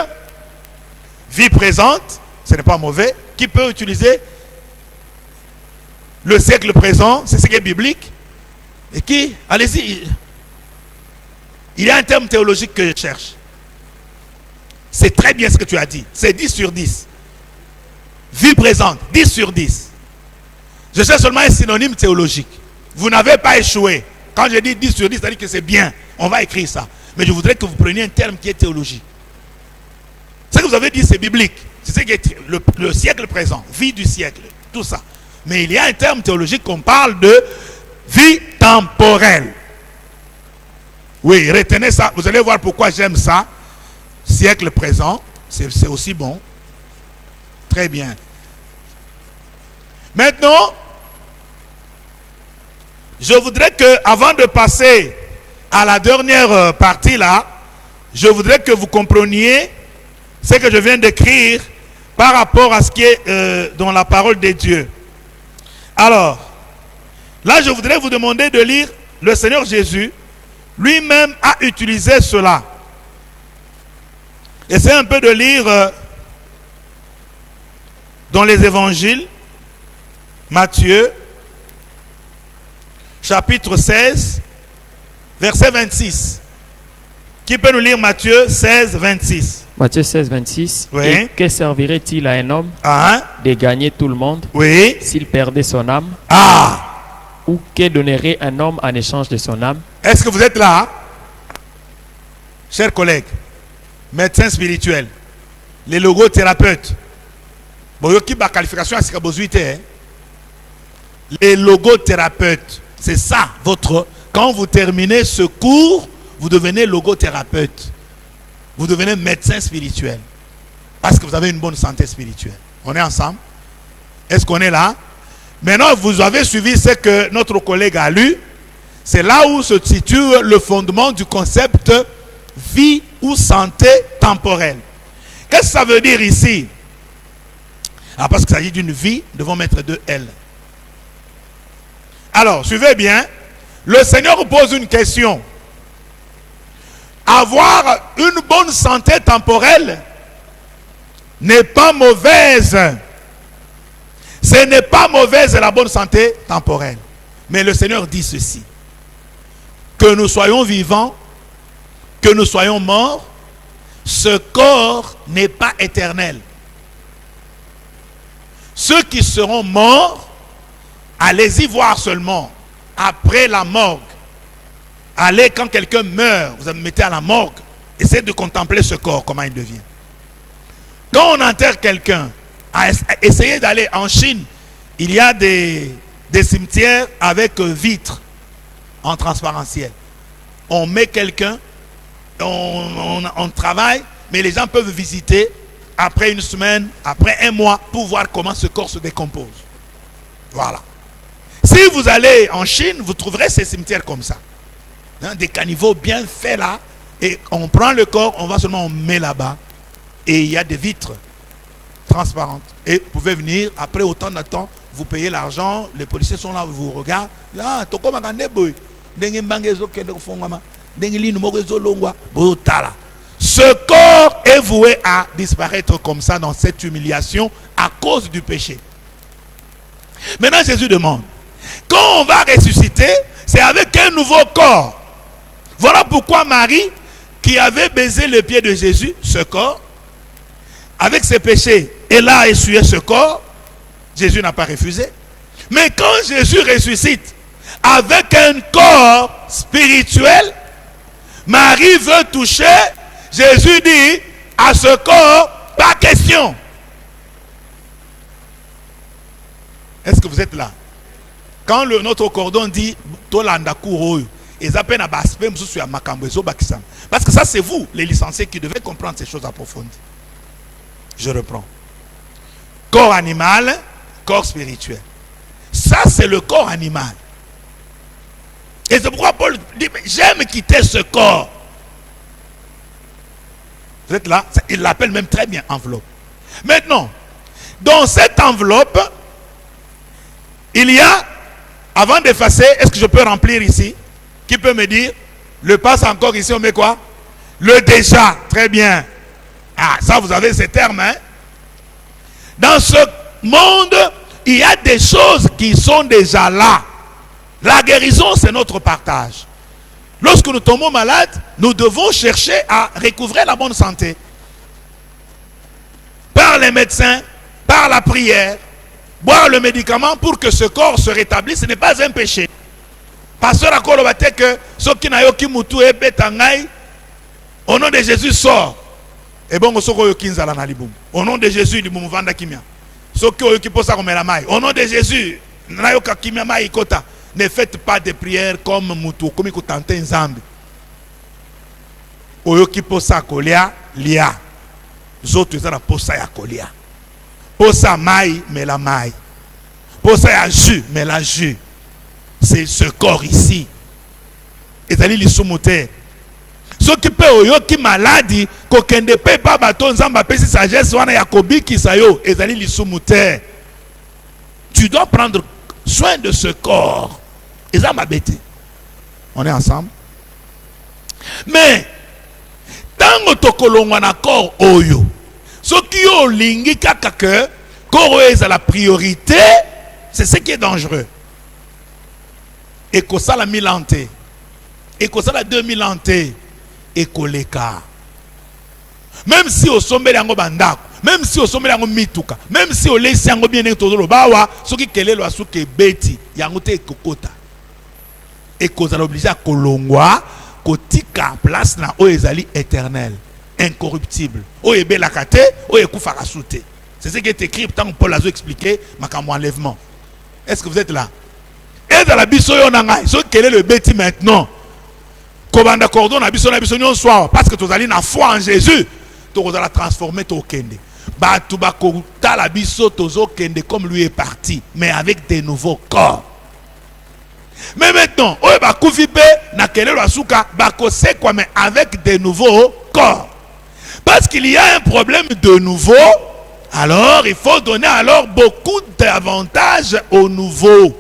vie présente, ce n'est pas mauvais. Qui peut utiliser le siècle présent? C'est ce qui est biblique. Et qui? Allez-y. Il y a un terme théologique que je cherche. C'est très bien ce que tu as dit. C'est 10 sur 10. Vie présente, 10 sur 10. Je cherche seulement un synonyme théologique. Vous n'avez pas échoué. Quand je dis 10 sur 10, ça veut dire que c'est bien. On va écrire ça. Mais je voudrais que vous preniez un terme qui est théologique. Ce que vous avez dit, c'est biblique. C'est ce qui est le siècle présent, vie du siècle, tout ça. Mais il y a un terme théologique qu'on parle de vie temporelle. Oui, retenez ça. Vous allez voir pourquoi j'aime ça. Siècle présent, c'est aussi bon. Très bien. Maintenant, je voudrais que, avant de passer à la dernière partie là, je voudrais que vous compreniez ce que je viens d'écrire par rapport à ce qui est dans la parole de Dieu. Alors, là je voudrais vous demander de lire le Seigneur Jésus. Lui-même a utilisé cela. Essayez un peu de lire dans les évangiles, Matthieu, chapitre 16, verset 26. Qui peut nous lire Matthieu 16, 26? Matthieu 16, 26. Oui. Et que servirait-il à un homme de gagner tout le monde Oui. s'il perdait son âme? Ah! Ou que donnerait un homme en échange de son âme? Est-ce que vous êtes là? Chers collègues, médecins spirituels, les logothérapeutes. Bon, qui a qualification à ce que les logothérapeutes, c'est ça votre. Quand vous terminez ce cours, vous devenez logothérapeute. Vous devenez médecin spirituel. Parce que vous avez une bonne santé spirituelle. On est ensemble? Est-ce qu'on est là? Maintenant, vous avez suivi ce que notre collègue a lu. C'est là où se situe le fondement du concept vie ou santé temporelle. Qu'est-ce que ça veut dire ici? Parce qu'il s'agit d'une vie, nous devons mettre deux L. Alors, suivez bien. Le Seigneur pose une question. Avoir une bonne santé temporelle n'est pas mauvaise. Ce n'est pas mauvaise la bonne santé temporelle. Mais le Seigneur dit ceci. Que nous soyons vivants, que nous soyons morts, ce corps n'est pas éternel. Ceux qui seront morts, allez-y voir seulement après la morgue. Allez, quand quelqu'un meurt, vous me mettez à la morgue, essayez de contempler ce corps, comment il devient. Quand on enterre quelqu'un, essayez d'aller en Chine, il y a des cimetières avec vitres en transparentiel. On met quelqu'un, on travaille, mais les gens peuvent visiter après une semaine, après un mois, pour voir comment ce corps se décompose. Voilà. Si vous allez en Chine, vous trouverez ces cimetières comme ça. Des caniveaux bien faits là, et on prend le corps, on va seulement, on met là-bas, et il y a des vitres transparentes. Et vous pouvez venir, après autant de temps, vous payez l'argent, les policiers sont là, vous regardent. Ce corps est voué à disparaître comme ça dans cette humiliation à cause du péché. Maintenant Jésus demande, quand on va ressusciter, c'est avec un nouveau corps. Voilà pourquoi Marie, qui avait baisé le pied de Jésus, ce corps, avec ses péchés, elle a essuyé ce corps, Jésus n'a pas refusé. Mais quand Jésus ressuscite avec un corps spirituel, Marie veut toucher, Jésus dit à ce corps, pas question. Est-ce que vous êtes là? quand notre cordon dit Tolanda Kouroyo, ils appellent à aspect parce que ça c'est vous, les licenciés, qui devez comprendre ces choses approfondies. Je reprends. Corps animal, corps spirituel. Ça c'est le corps animal. Et c'est pourquoi Paul dit, j'aime quitter ce corps. Vous êtes là? Il l'appelle même très bien enveloppe. Maintenant, dans cette enveloppe, il y a, avant d'effacer, est-ce que je peux remplir ici? Qui peut me dire? Le passe encore ici, on met quoi? Le déjà, très bien. Ah, ça vous avez ces termes, hein? Dans ce monde, il y a des choses qui sont déjà là. La guérison, c'est notre partage. Lorsque nous tombons malades, nous devons chercher à recouvrer la bonne santé. Par les médecins, par la prière, boire le médicament pour que ce corps se rétablisse, ce n'est pas un péché. Pasteur Akolobate que ce qui n'a yoki mutu e betangai, au nom de Jésus sort. Et bon, au nom de Jésus, du mouvanda kimia. Ce qui yoki posa comme la maille. Au nom de Jésus, nayoka kimia mai kota. Ne faites pas de prières comme mutu, comme il tente un zambi. Oyoki posa kolia lia. Zoto ezana posa ya kolia. Posa mai mais la mai. Posa ya jus mais la jus. C'est ce corps ici. Et allez les soumoter. Ce qui peut oyoki maladie, kokende pe pa baton zamba pesi sagesse wana yakobi kisayo, et allez les soumoter. Tu dois prendre soin de ce corps. Et ça m'a bêté. On est ensemble. Mais tant que tu as un corps oyo, ce qui est lingi kaka que corps est la priorité, c'est ce qui est dangereux. Et que ça la 1000 ans, et que ça la 2000 ans, et que les cas. Même si au sommet d'ango bandako, même si au sommet d'ango mituka, même si au laisse yango bien tozolo bawa, ce qui kele lo asuke beti, yango te kokota. Et qu'on a obligé à kolongwa, kotika place na o ezali éternel, incorruptible. O ebe la kate, o ekufa rasute. C'est ce qui est écrit tant que Paul a expliqué makamo enlèvement. Est-ce que vous êtes là? Et dans la biso yo nangai, ce quel est le beti maintenant? Kobanda cordon na biso nyon soir parce que tu allais na foi en Jésus, tu vas la transformer to kende. Ba tu ba ko ta la biso tozo kende comme lui est parti, mais avec des nouveaux corps. Mais maintenant, mais avec de nouveaux corps. Parce qu'il y a un problème de nouveau, alors il faut donner alors beaucoup d'avantages au nouveau.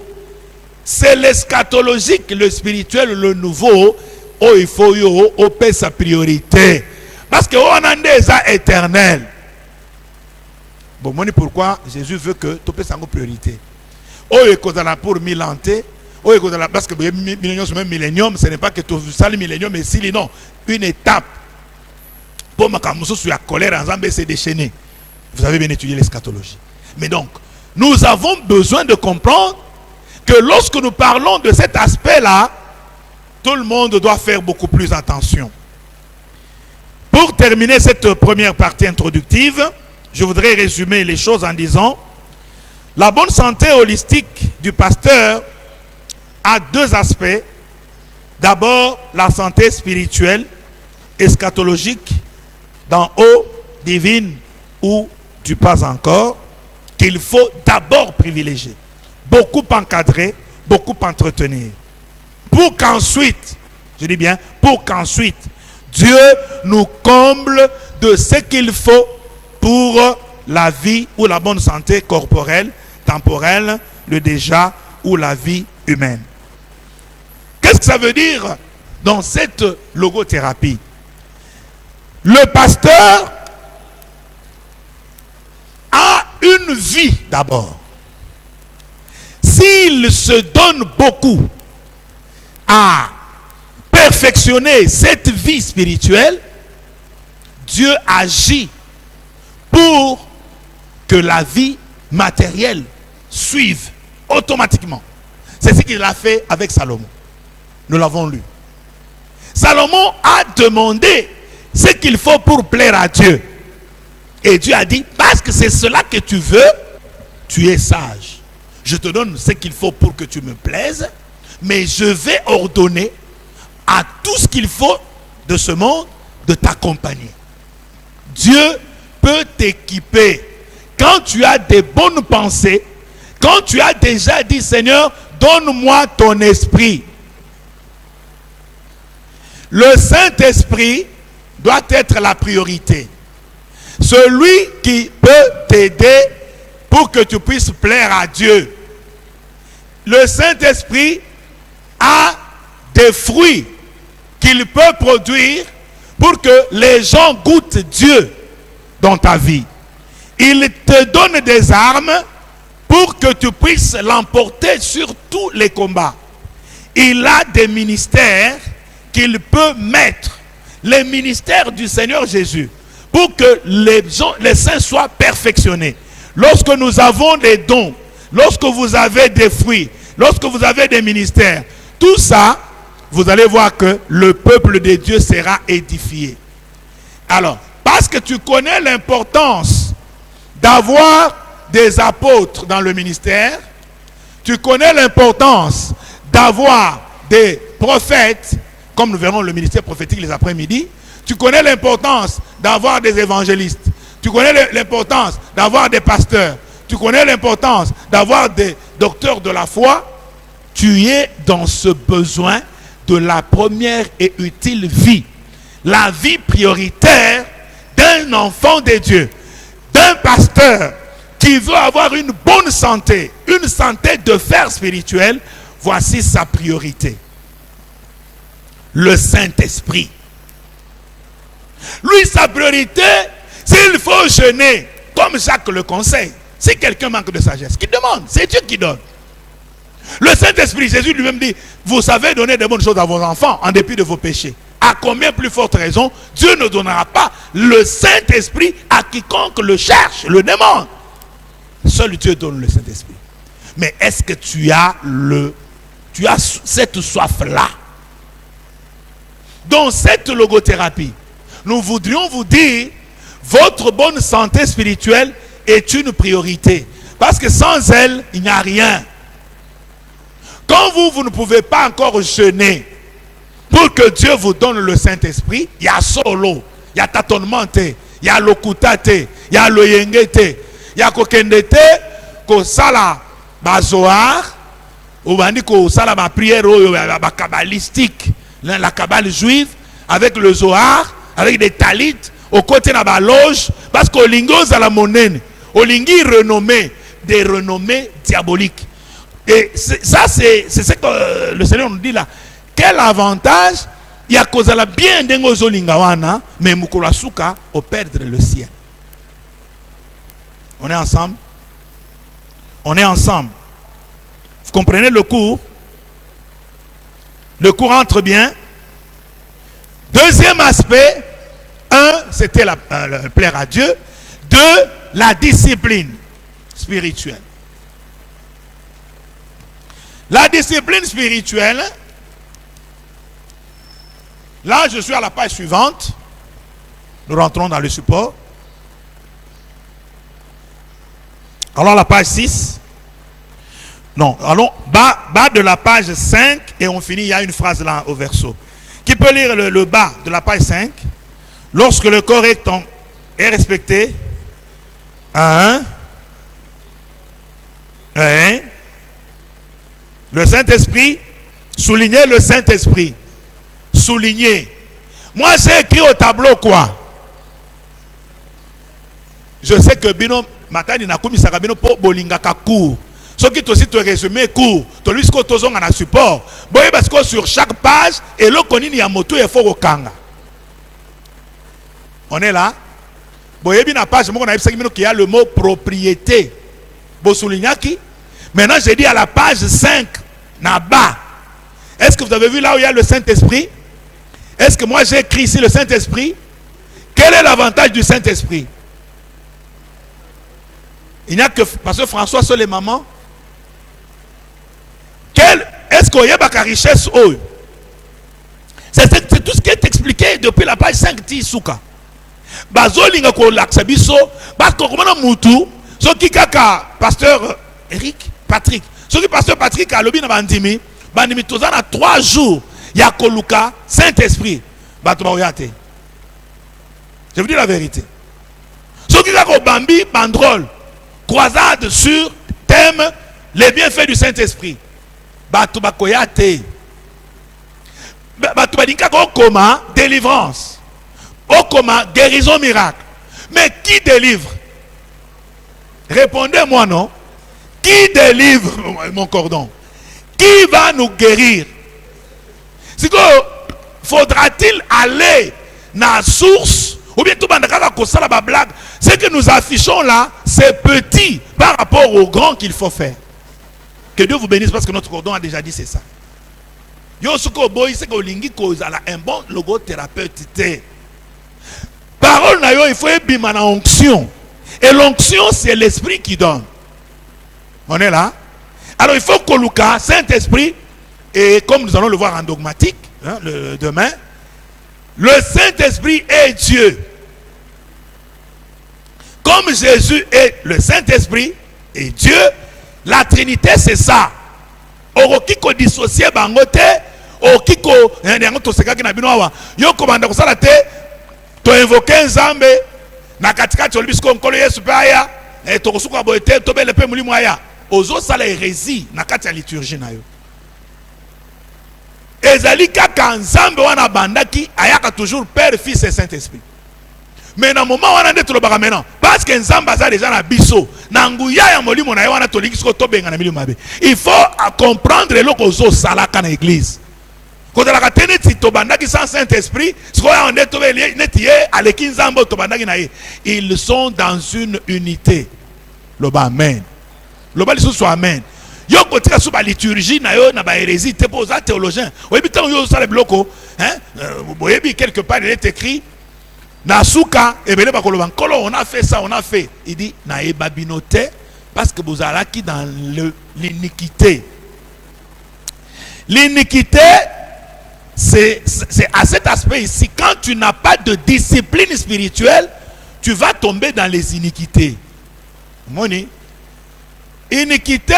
C'est l'eschatologique, le spirituel, le nouveau, où il faut payer sa priorité. Parce qu'on a des éternels. Bon, pourquoi Jésus veut que tu payes sa priorité. Oh, il y pour 1000 ans. Parce que même millénium, ce n'est pas que tu sales millénium, mais si non, une étape. Pour ma camoufle sur la colère, ensemble, c'est déchaîné. Vous avez bien étudié l'eschatologie. Mais donc, nous avons besoin de comprendre que lorsque nous parlons de cet aspect-là, tout le monde doit faire beaucoup plus attention. Pour terminer cette première partie introductive, je voudrais résumer les choses en disant la bonne santé holistique du pasteur a deux aspects. D'abord, la santé spirituelle, eschatologique, d'en haut, divine ou du pas encore, qu'il faut d'abord privilégier, beaucoup encadrer, beaucoup entretenir. Pour qu'ensuite, je dis bien, pour qu'ensuite, Dieu nous comble de ce qu'il faut pour la vie ou la bonne santé corporelle, temporelle, le déjà ou la vie humaine. Qu'est-ce que ça veut dire dans cette logothérapie? Le pasteur a une vie d'abord. S'il se donne beaucoup à perfectionner cette vie spirituelle, Dieu agit pour que la vie matérielle suive automatiquement. C'est ce qu'il a fait avec Salomon. Nous l'avons lu. Salomon a demandé ce qu'il faut pour plaire à Dieu. Et Dieu a dit, parce que c'est cela que tu veux, tu es sage. je te donne ce qu'il faut pour que tu me plaises, mais je vais ordonner à tout ce qu'il faut de ce monde de t'accompagner. Dieu peut t'équiper quand tu as des bonnes pensées, quand tu as déjà dit Seigneur, donne-moi ton esprit. Le Saint-Esprit doit être la priorité. Celui qui peut t'aider pour que tu puisses plaire à Dieu. Le Saint-Esprit a des fruits qu'il peut produire pour que les gens goûtent Dieu dans ta vie. Il te donne des armes pour que tu puisses l'emporter sur tous les combats. Il a des ministères qu'il peut mettre, les ministères du Seigneur Jésus, pour que les saints soient perfectionnés. Lorsque nous avons des dons, lorsque vous avez des fruits, lorsque vous avez des ministères, tout ça, vous allez voir que le peuple de Dieu sera édifié. Alors, parce que tu connais l'importance d'avoir des apôtres dans le ministère, tu connais l'importance d'avoir des prophètes, comme nous verrons le ministère prophétique les après-midi, tu connais l'importance d'avoir des évangélistes, tu connais l'importance d'avoir des pasteurs, tu connais l'importance d'avoir des docteurs de la foi, tu es dans ce besoin de la première et utile vie, la vie prioritaire d'un enfant de Dieu, d'un pasteur qui veut avoir une bonne santé, une santé de fer spirituel. Voici sa priorité. Le Saint-Esprit. Lui, sa priorité, s'il faut jeûner, comme Jacques le conseille, si quelqu'un manque de sagesse, qu'il demande, c'est Dieu qui donne. Le Saint-Esprit, Jésus lui-même dit, vous savez donner de bonnes choses à vos enfants en dépit de vos péchés. À combien plus forte raison, Dieu ne donnera pas le Saint-Esprit à quiconque le cherche, le demande. Seul Dieu donne le Saint-Esprit. Mais est-ce que tu as cette soif-là? Dans cette logothérapie, nous voudrions vous dire, votre bonne santé spirituelle est une priorité. Parce que sans elle, il n'y a rien. Quand vous ne pouvez pas encore jeûner pour que Dieu vous donne le Saint-Esprit, il y a solo, il y a tâtonnement, il y a lokutate, il y a loyengete, il y a kokendete, ko sala bazoar, ou bandi ko sala ba prière ba kabbalistique, la kabbale juive, avec le zohar, avec des talits, au côté de la loge, parce qu'au lingos à la monnaie, au lingui renommé, des renommées diaboliques. Et ça, c'est ce que le Seigneur nous dit là. Quel avantage il y a cause à la bien d'engozo lingawana, mais mukurasuka au perdre le sien. On est ensemble? On est ensemble. Vous comprenez le cours? Le cours entre bien. Deuxième aspect, c'était plaire à Dieu. 2, la discipline spirituelle. La discipline spirituelle, là je suis à la page suivante. Nous rentrons dans le support. Alors la page 6. Non, allons bas de la page 5 et on finit, il y a une phrase là au verso. Qui peut lire le bas de la page 5? Lorsque le corps est respecté. 1. Le Saint-Esprit, soulignez le Saint-Esprit. Soulignez. Moi, j'ai écrit au tableau quoi? Je sais que Bino, Matani na komi sakabino po bolingaka court. Ce qui aussi te résumé court. Tu lui ce que tu as support. Boye parce que sur chaque page, et le konini ya moto il faut au kanga. On est là. Boye bien la page, moi on a vu qu'il y a le mot propriété. Bo soulignaki. Maintenant, j'ai dit à la page 5, là-bas. Est-ce que vous avez vu là où il y a le Saint-Esprit? Est-ce que moi j'ai écrit ici le Saint-Esprit? Quel est l'avantage du Saint-Esprit? Il n'y a que Pasteur François seul et maman. Est-ce qu'il y a une richesse? C'est tout ce qui est expliqué depuis la page 5 Tisuka. Bazolinga ko laksabiso, parce que comme on a moutou, ce qui kaka Pasteur Eric, Patrick. Ce qui pasteur Patrick a lobby na bandimi tozana 3 jours ya koluka Saint-Esprit. Bato baoyate. Je vous dis la vérité. Ce qui a bambi bandrole croisade sur thème les bienfaits du Saint-Esprit. Bato bakoyate. Bato badinka koma délivrance. Okoma guérison miracle. Mais qui délivre? Répondez-moi non. Qui délivre mon cordon? Qui va nous guérir? Faudra-t-il aller dans la source? Ou bien tout le monde blague? Ce que nous affichons là, c'est petit par rapport au grand qu'il faut faire. Que Dieu vous bénisse parce que notre cordon a déjà dit c'est ça. Yo suko boy c'est que lingi cause un bon logothérapeute. Parole na yo il faut bima na onction. Et l'onction c'est l'esprit qui donne. On est là. Alors il faut que Luca, Saint-Esprit, et comme nous allons le voir en dogmatique hein, demain, le Saint-Esprit est Dieu. Comme Jésus est le Saint-Esprit et Dieu, la Trinité c'est ça. Orokiko dissocié bangote, okiko nyango sekaki na binowa. Yo komanda kosala te, to invoquer Nzambe na katikati olibisko nkolo Yesu pe aya, et to kosuka boete to bele pe mulimu aya. Ozo sala hérésie na kati ya liturgie na yo. Ezali kaka Nzambe wana bandaki ayaka toujours Père, Fils et Saint-Esprit. Mais dans le moment où on est trop maintenant, parce que Nzambe a déjà na biso, na nguya ya molimo na yo wana toliki siko to benga na milimu mabe. Il faut comprendre le kozo salaka na église. Quand la katene ti to bandaki sans Saint-Esprit, siko ya on est to neti ye aleki Nzambe to bandaki na ye. Ils sont dans une unité. Loba amen. Loba liso so amen. Yo kotika sous ba liturgie na yo na ba hérésie te posa théologien. Oyebi tan yo sala bloko, hein? Oyebi quelque part il est écrit Nasuka ebele bakoloba nkolo on a fait ça on a fait. Il dit na ebabinote parce que vous allez dans l'iniquité. L'iniquité c'est à cet aspect ici, quand tu n'as pas de discipline spirituelle, tu vas tomber dans les iniquités. Moni. Iniquité,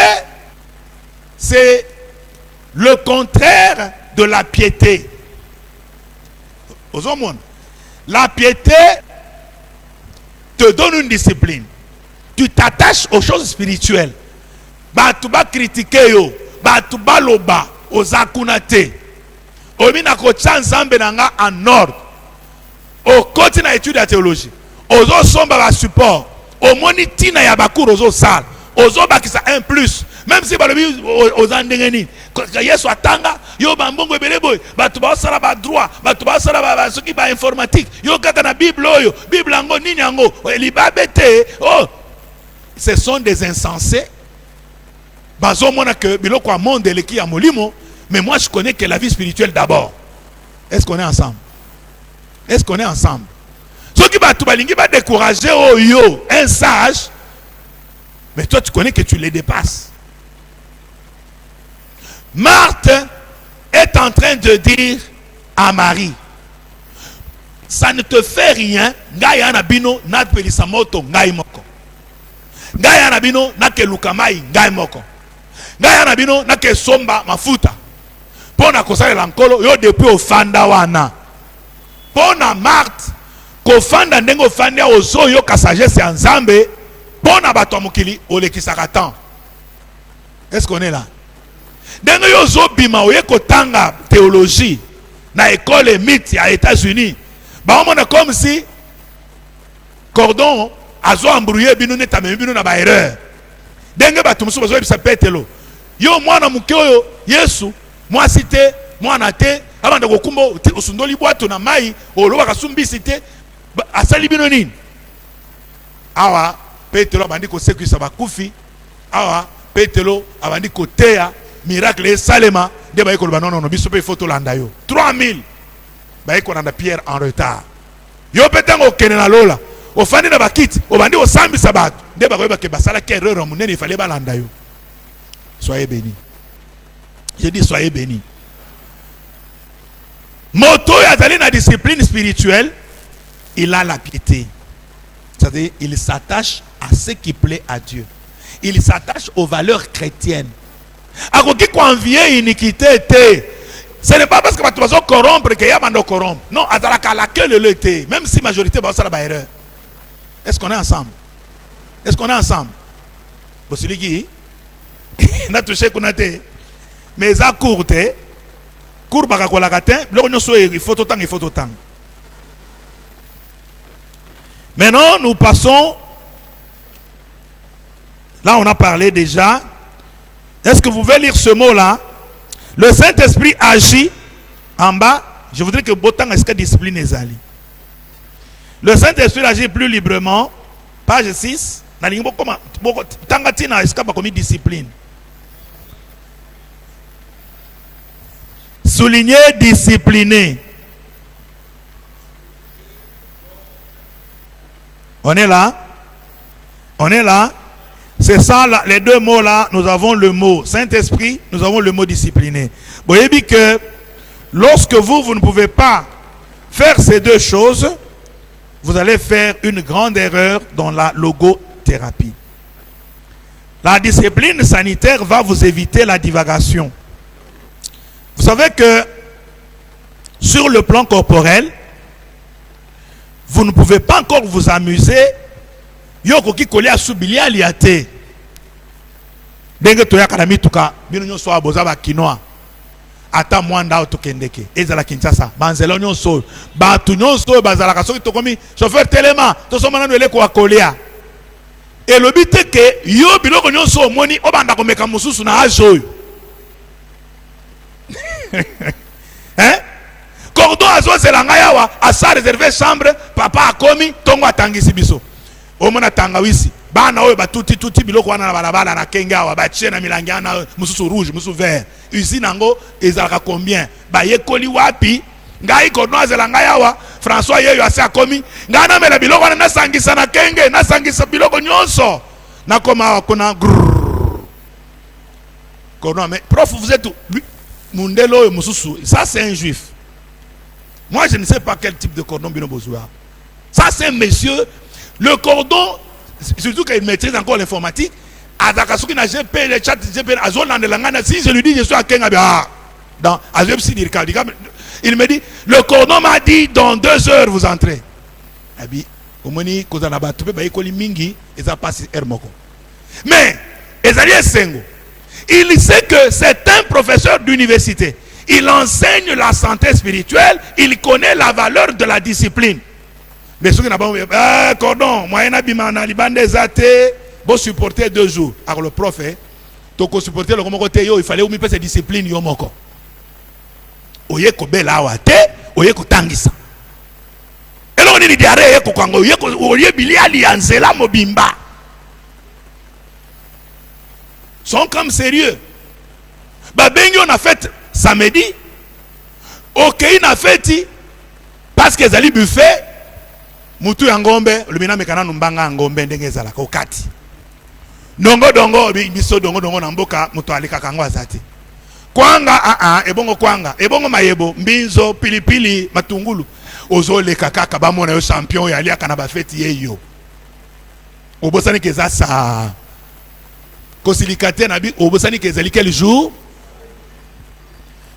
c'est le contraire de la piété. Aux hommes, la piété te donne une discipline. Tu t'attaches aux choses spirituelles. Tu vas critiquer, tu vas loba, aux akunate. Omina kocha nzambe nanga en ordre. Au côté na étude de la théologie. Aux somba ba support. Au monitina ya bakuru aux sal. Aux bakisa 1+. Même si balobi aux andengeni. Yesu atanga yo bambongo ebeleboy. Batu ba sala ba droit. Batu ba sala ba soki ba informatique. Yo kata na Bible oyo. Bible ango nini ango. Libabete. Oh. Ce sont des insensés. Bazo mona que biloko a monde leki ya molimo. Mais moi, je connais que la vie spirituelle d'abord. Est-ce qu'on est ensemble? Est-ce qu'on est ensemble? Ceux qui va décourager oh yo, un sage, mais toi tu connais que tu les dépasses. Marthe est en train de dire à Marie, ça ne te fait rien, Ngaya nabino na pelisamoto ngai moko. Ngaya nabino na ke lukamai ngai moko. Ngaya nabino na ke somba mafuta. Pona kosala lankolo yo depuis au fanda wana. Pona Marthe ko fanda ndengo fanda ozo yo ka sagesse ya Nzambe. Pona bato mukili olekisaka temps. Est-ce qu'on est là? Ndengo yo zo bima oye ko tanga théologie na école mythe à États-Unis. Ba on comme si cordon azo embrouillé bino neta me bino na ba erreur. Ndengo bato musu bazo bisa petelo. Yo mwana muke oyo Yesu moi cité moi naté avant de kokumbo osundoli boato na mai oloba kasumbi cité asali bino nini awa Petelo abandi ko sécurité bakufi awa Petelo abandi ko teya miracle salema de ba ekoloba non biso pe photo landa yo 3000 ba ekolanda Pierre en retard yo petango kene na lola ofandi na bakiti obandi osambi sabato de ba koyeba ke basala ke erreur munene il fallait balanda yo. Soyez bénis. Je dis soyez bénis. Moto yazali na discipline spirituelle, il a la piété. C'est-à-dire il s'attache à ce qui plaît à Dieu. il s'attache aux valeurs chrétiennes. A qui convient iniquité, ce n'est pas parce que tu vas corrompre qu'il y a un corrompre. Non, à laquelle le était, même si la majorité va faire la erreur. Est-ce qu'on est ensemble? Est-ce qu'on est ensemble? Vous savez qui? On a touché qu'on a été. Mais ça court, court bakakolakatin, il faut autant, il faut autant. Maintenant, nous passons. Là, on a parlé déjà. Est-ce que vous pouvez lire ce mot-là? Le Saint-Esprit agit en bas. Je voudrais que Botan est-ce que discipline est ali. Le Saint-Esprit agit plus librement. Page 6. Tangatina est-ce qu'il y a comme discipline? Souligner, discipliner. On est là? On est là? C'est ça, là, les deux mots là, nous avons le mot Saint-Esprit, nous avons le mot discipliner. Vous voyez bien que lorsque vous ne pouvez pas faire ces deux choses, vous allez faire une grande erreur dans la logothérapie. La discipline sanitaire va vous éviter la divagation. Vous savez que sur le plan corporel, vous ne pouvez pas encore vous amuser. Yoko ki kole asubili aliate. Denge toya kanami tuka bino nyonso aboza ba kinoa. Ata mwanda otokendeke. Ezala Kinshasa. Banzela nyonso. Batu nyonso bazala kasoki tokomi chauffeur telema to somana no eleko akolea. Et le but est que yo biloko nyonso omoni obanda komeka mususu na ajo. Hein? Cordon azo zelanga yawa asa réservé chambre papa akomi tongo atangisi biso. Omona tangawisi bana oyo batuti tuti biloko wana na balabala na kenga wa bachie na milangana mususu rouge mususu vert usine ngo ezalaka combien ba yekoli wapi ngai kono zelanga yawa François yeyo asa komi ngana mela biloko wana nasangisa na kenge nasangisa biloko nyonso na koma kuna kono mais prof vous êtes mundelo mususu ça c'est un juif. Moi je ne sais pas quel type de cordon bino besoin. Ça c'est un monsieur. Le cordon, surtout qu'il maîtrise encore l'informatique, si je lui dis je suis à Kenga, il me dit, le cordon m'a dit dans 2 heures vous entrez. Mais, il sait que c'est un professeur d'université. Il enseigne la santé spirituelle, il connaît la valeur de la discipline. Mais ceux qui n'ont pas cordon, moi, bon supporter 2 jours. Alors le prof, toko supporter le côté il fallait oublier cette discipline yo moko. Oye ko bela wate, oye ko tangisa. Et là on dit diarrhée ko kango, oye bili alianzela mobimba. Sont comme sérieux. Ba bengi on a fait samedi. OK, on a fait parce que zali buffet. Mutu ya ngombe lumina mekana numbanga ngombe ndenge ezala ko kati dongo biso dongo na mboka mutu alika kango azati kwanga ebongo kwanga ebongo mayebo mbinzo pilipili matungulu ozole kaka bamona yo champion ya aliaka na bafeti yeyo obosani keza sa kosilikate na bi obosani kezali quel jour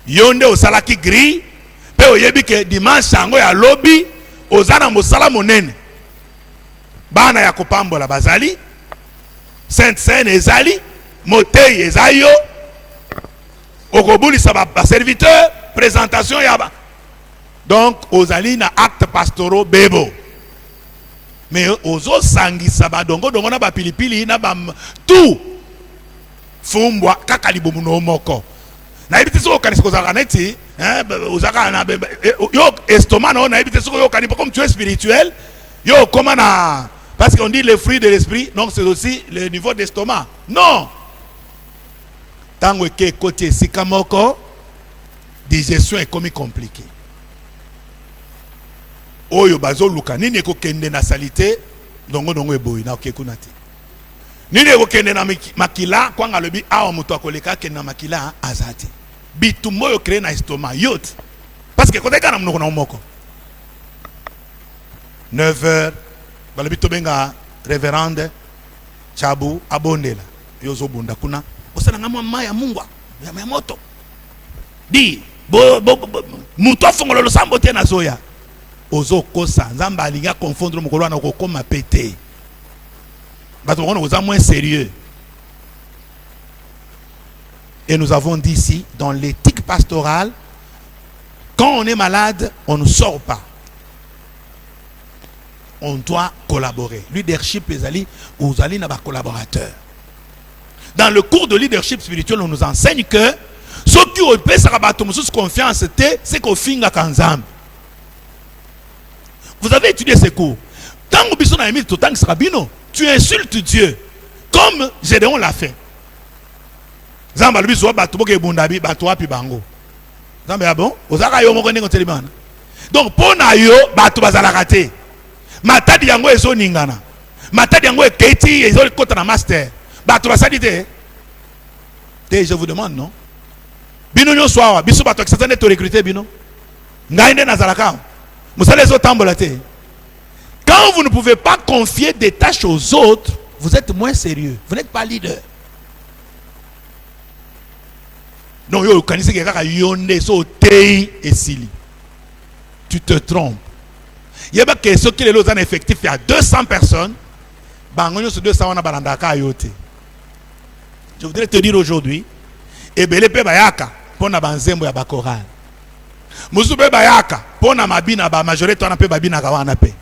yonde osalaki gris pe oyebi ke dimanche yango ya lobby ozana mosala monene bana ya kopambola bazali Sainte Seine ezali motei ezayo okobulisa ba serviteur présentation yaba donc ozali na acte pastoraux bebo mais ozo sangisa ba dongo na ba pilipili na ba tout fumbwa kaka libomu no moko na ibiti so kanisi kozaka neti uzaka na yo estomac non na ibiti so yo kanipo comme tu es spirituel yo comment na parce qu'on dit les fruits de l'esprit donc c'est aussi le niveau d'estomac non tango ke côté sikamoko digestion est comme compliqué oyo bazo luka nini ko kende na salité dongo eboyi na okekunati nini ko kende na makila kwanga lobi awa muto akoleka kende na makila azati bitumbo yo créé na estomac yote parce que côté kana mnoko na moko 9h balobi to benga révérende chabu abondela yozo bunda kuna osala ngamo maya mungwa ya moto di muto fongolo lo sambo te na zoya ozo kosa nzamba alinga confondre mokolo na kokoma pété bato on est moins sérieux. Et nous avons dit ici dans l'éthique pastorale, quand on est malade on ne sort pas, on doit collaborer. Leadership ezali ozali na ba collaborateur. Dans le cours de leadership spirituel on nous enseigne que ce qui au pesa bato mususu confiance c'est qu'au finga kanzam. Vous avez étudié ces cours. Tant que biso na Emile Totang Sarabino, tu insultes Dieu comme Gédéon l'a fait. Zamba lubi so bato boke bundabi bato api bango. Zamba bon, ozaka yo moko ndenge telimana. Donc pona yo bato bazala raté. Matadi yango ezo ningana. Matadi yango eketi ezo kota na master. Bato basali te. Te je vous demande non. Bino nyo soa biso bato ki satane to recruter bino. Ngainde na zalaka. Musale ezo tambola te. Quand vous ne pouvez pas confier des tâches aux autres, vous êtes moins sérieux. Vous n'êtes pas leader. Donc, tu te trompes. Il y a pas que ceux qui les lots en effectif, il y a 200 personnes. Je voudrais te dire aujourd'hui, Ebele pe bayaka pour na banzembo ya bakoral. Musu pe bayaka pour na mabina ba majorité wana pe babina ka wana pe.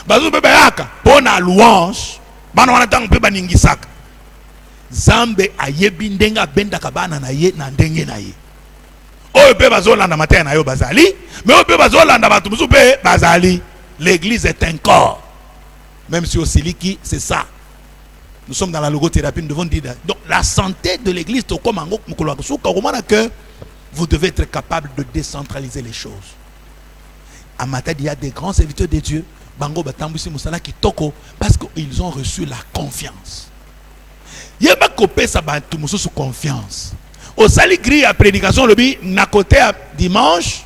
Bazu pe bayaka pour na louange, bana wana tango pe baningisaka. Zambe ayebi ndenga benda kabana na ye na ndenge na ye. Oyo pe bazolanda matin na yo bazali, mais oyo pe bazolanda batu musu pe bazali. L'église est un corps. Même si au Siliki, c'est ça. Nous sommes dans la logothérapie, nous devons dire. Donc la santé de l'église, que vous devez être capable de décentraliser les choses. À Matadi, il y a des grands serviteurs de Dieu, Bango Batambusi Moussala qui toko, parce qu'ils ont reçu la confiance. Il y a pas copé ça sous confiance. Au saligri à prédication, le bi, na côté dimanche,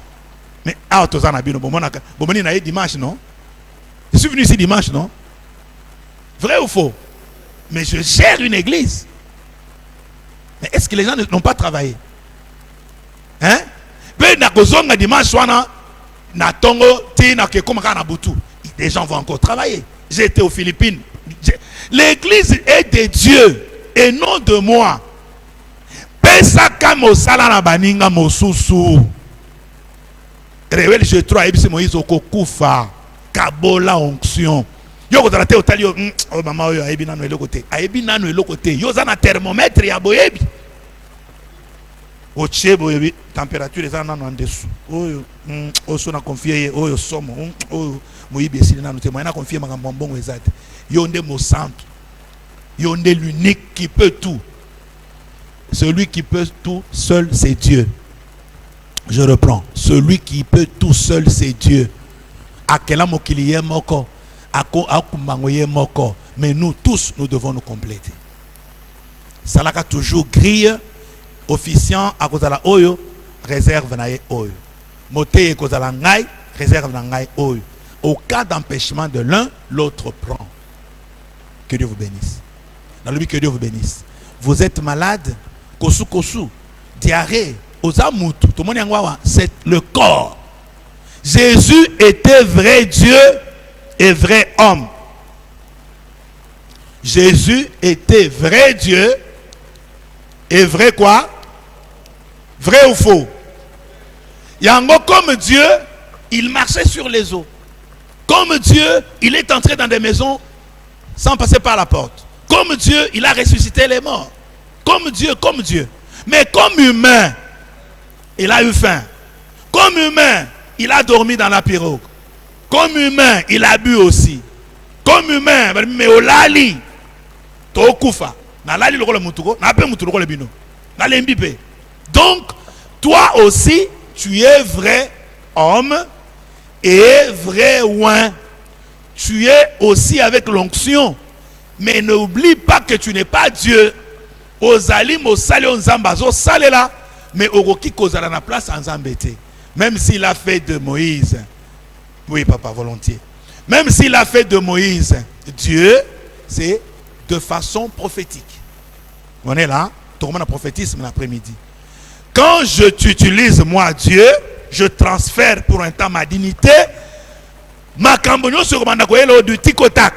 mais ah, tozana bino, bomoni na dimanche, non? Je suis venu ici dimanche, non? Vrai ou faux? Mais je gère une église. Mais est-ce que les gens n'ont pas travaillé? Hein? Dimanche, les gens vont encore travailler. J'ai été aux Philippines. L'église est de Dieu et non de moi. Pesaka mosala na baninga mosusu. Révèle je 3 et Moïse okokufa kabola onction. Yo ko traité otali yo oh mama yo ayebi nanu elokote. Ayebi nanu elokote. Yo za na thermomètre ya boyebi. Oche boyebi température eza nanu en dessous. Oyo oso na confier oyo somo. Oyo moyibi esili nanu te moyena confier makambo mbongo ezate. Yo nde mo centre. Yo nde l'unique qui peut tout. Celui qui peut tout seul c'est Dieu. Je reprends. Celui qui peut tout seul c'est Dieu. Akela mokiliye moko. Mais nous tous, nous devons nous compléter. Salaka toujours grille, officiant à cause de la oyo, réserve na oyo. Moté cause de la ngai, réserve na ngai oyo. Au cas d'empêchement de l'un, l'autre prend. Que Dieu vous bénisse. Dans le but que Dieu vous bénisse. Vous êtes malade, kosu kosu, diarrhée, ozamutu, tout le monde yangwawa, c'est le corps. Jésus était vrai Dieu et vrai homme. Jésus était vrai Dieu et vrai quoi? Vrai ou faux? Yango comme Dieu, il marchait sur les eaux. Comme Dieu, il est entré dans des maisons sans passer par la porte. Comme Dieu, il a ressuscité les morts. Comme Dieu, comme Dieu. Mais comme humain, il a eu faim. Comme humain, il a dormi dans la pirogue. Comme humain, il a bu aussi. Comme humain, mais au lali, to kufa. Na lali le mutuko, na pe mutuko le bino. Na lembipe. Donc, toi aussi, tu es vrai homme et vrai ouin. Tu es aussi avec l'onction. Mais n'oublie pas que tu n'es pas Dieu. Ozali mo sale onzamba zo sale là, mais oroki kozala na place en zambete. Même s'il a fait de Moïse. Oui, papa, volontiers. Même s'il a fait de Moïse Dieu, c'est de façon prophétique. On est là, tout le monde a prophétisme l'après-midi. Quand je t'utilise, moi, Dieu, je transfère pour un temps ma dignité. Ma cambonio se commande du tic au tac.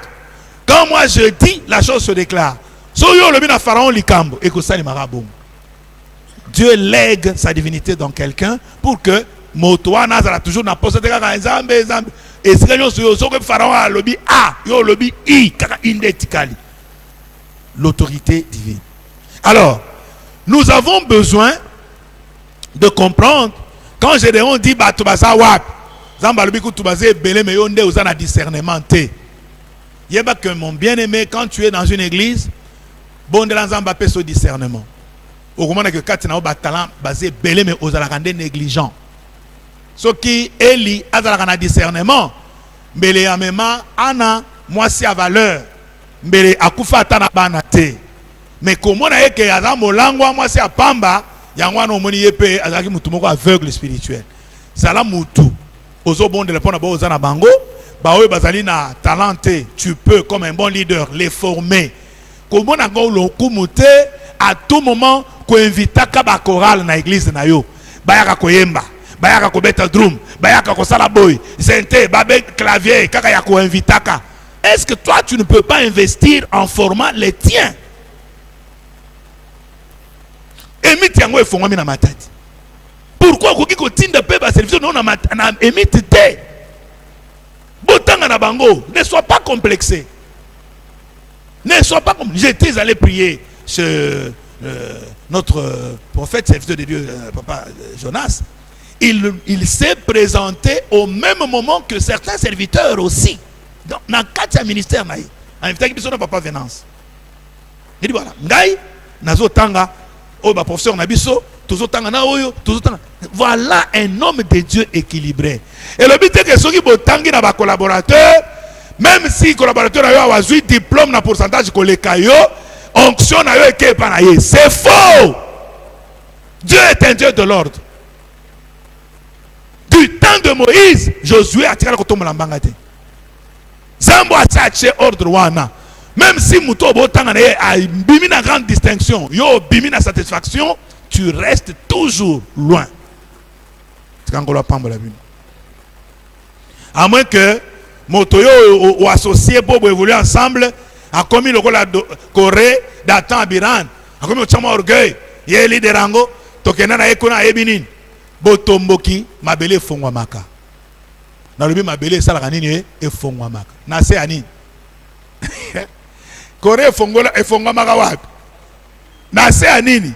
Quand moi je dis, la chose se déclare. Soyo le bina pharaon likambo et que ça les marabons. Dieu lègue sa divinité dans quelqu'un pour que motoa nazara toujours n'a pas cette zambe et c'est que pharaon a lobby a yo lobby i kaka indetikali. L'autorité divine. Alors, nous avons besoin de comprendre quand Gédéon dit batubasa wap zamba lobby kutubase belé mais yonde uzana discernement te. Yeba que mon bien-aimé, quand tu es dans une église, bon de l'ensemble peut ce discernement. Au moment que quand tu as un talent basé belé mais aux alakandés négligents. Ce qui est lié à un discernement, mais les amema ana moi si à valeur, mais les akufa tana banate. Mais comment on a que azam molangwa moi si à pamba, yangwa no moni yepe azaki mutumoko aveugle spirituel. Sala mutu. Ozo bon de répondre à aux anabango. Baoui bazali na talenté, tu peux comme un bon leader les former. Comment on a le kumute à tout moment ko invita ka ba chorale na église na yo. Bayaka koyemba, bayaka ko beta drum, bayaka ko sala boy, zente, babe clavier, kaka ya ko invita ka. Est-ce que toi tu ne peux pas investir en formant les tiens? Emite yango e fongwami na matati. Pourquoi ko kiko tinda pe ba service non na emite te? Ne sois pas complexé. Ne sois pas complexé. J'étais allé prier chez notre prophète, serviteur de Dieu, papa Jonas. Il s'est présenté au même moment que certains serviteurs aussi. Dans le ministère, en invité qui papa Venance. Il dit voilà, Ngai, Nazo Tanga, Oba professeur Nabiso, voilà un homme de Dieu équilibré. Et le but est que ceux qui botangi na ba collaborateur, même si collaborateur a eu diplôme na pourcentage ko le kayo, onction na yo ke pa na ye. C'est faux. Dieu est un Dieu de l'ordre. Du temps de Moïse, Josué a tiré le kotombo la mbangate. Zambo a cherché ordre wana. Même si muto botanga na ye a bimi na grande distinction, yo bimi na satisfaction, tu restes toujours loin. À moins que Motoyo ou associé pour évoluer ensemble, a commis le rôle de Corée, d'Atan à Biran, a commis le chama orgueil, yeli de rango, tokena na ekona ebinin, botomboki, mabele fongwamaka. Na lubi mabele salaganini e fongwamaka. Na se ani. Corée fongwamaka wapi? Na se anini.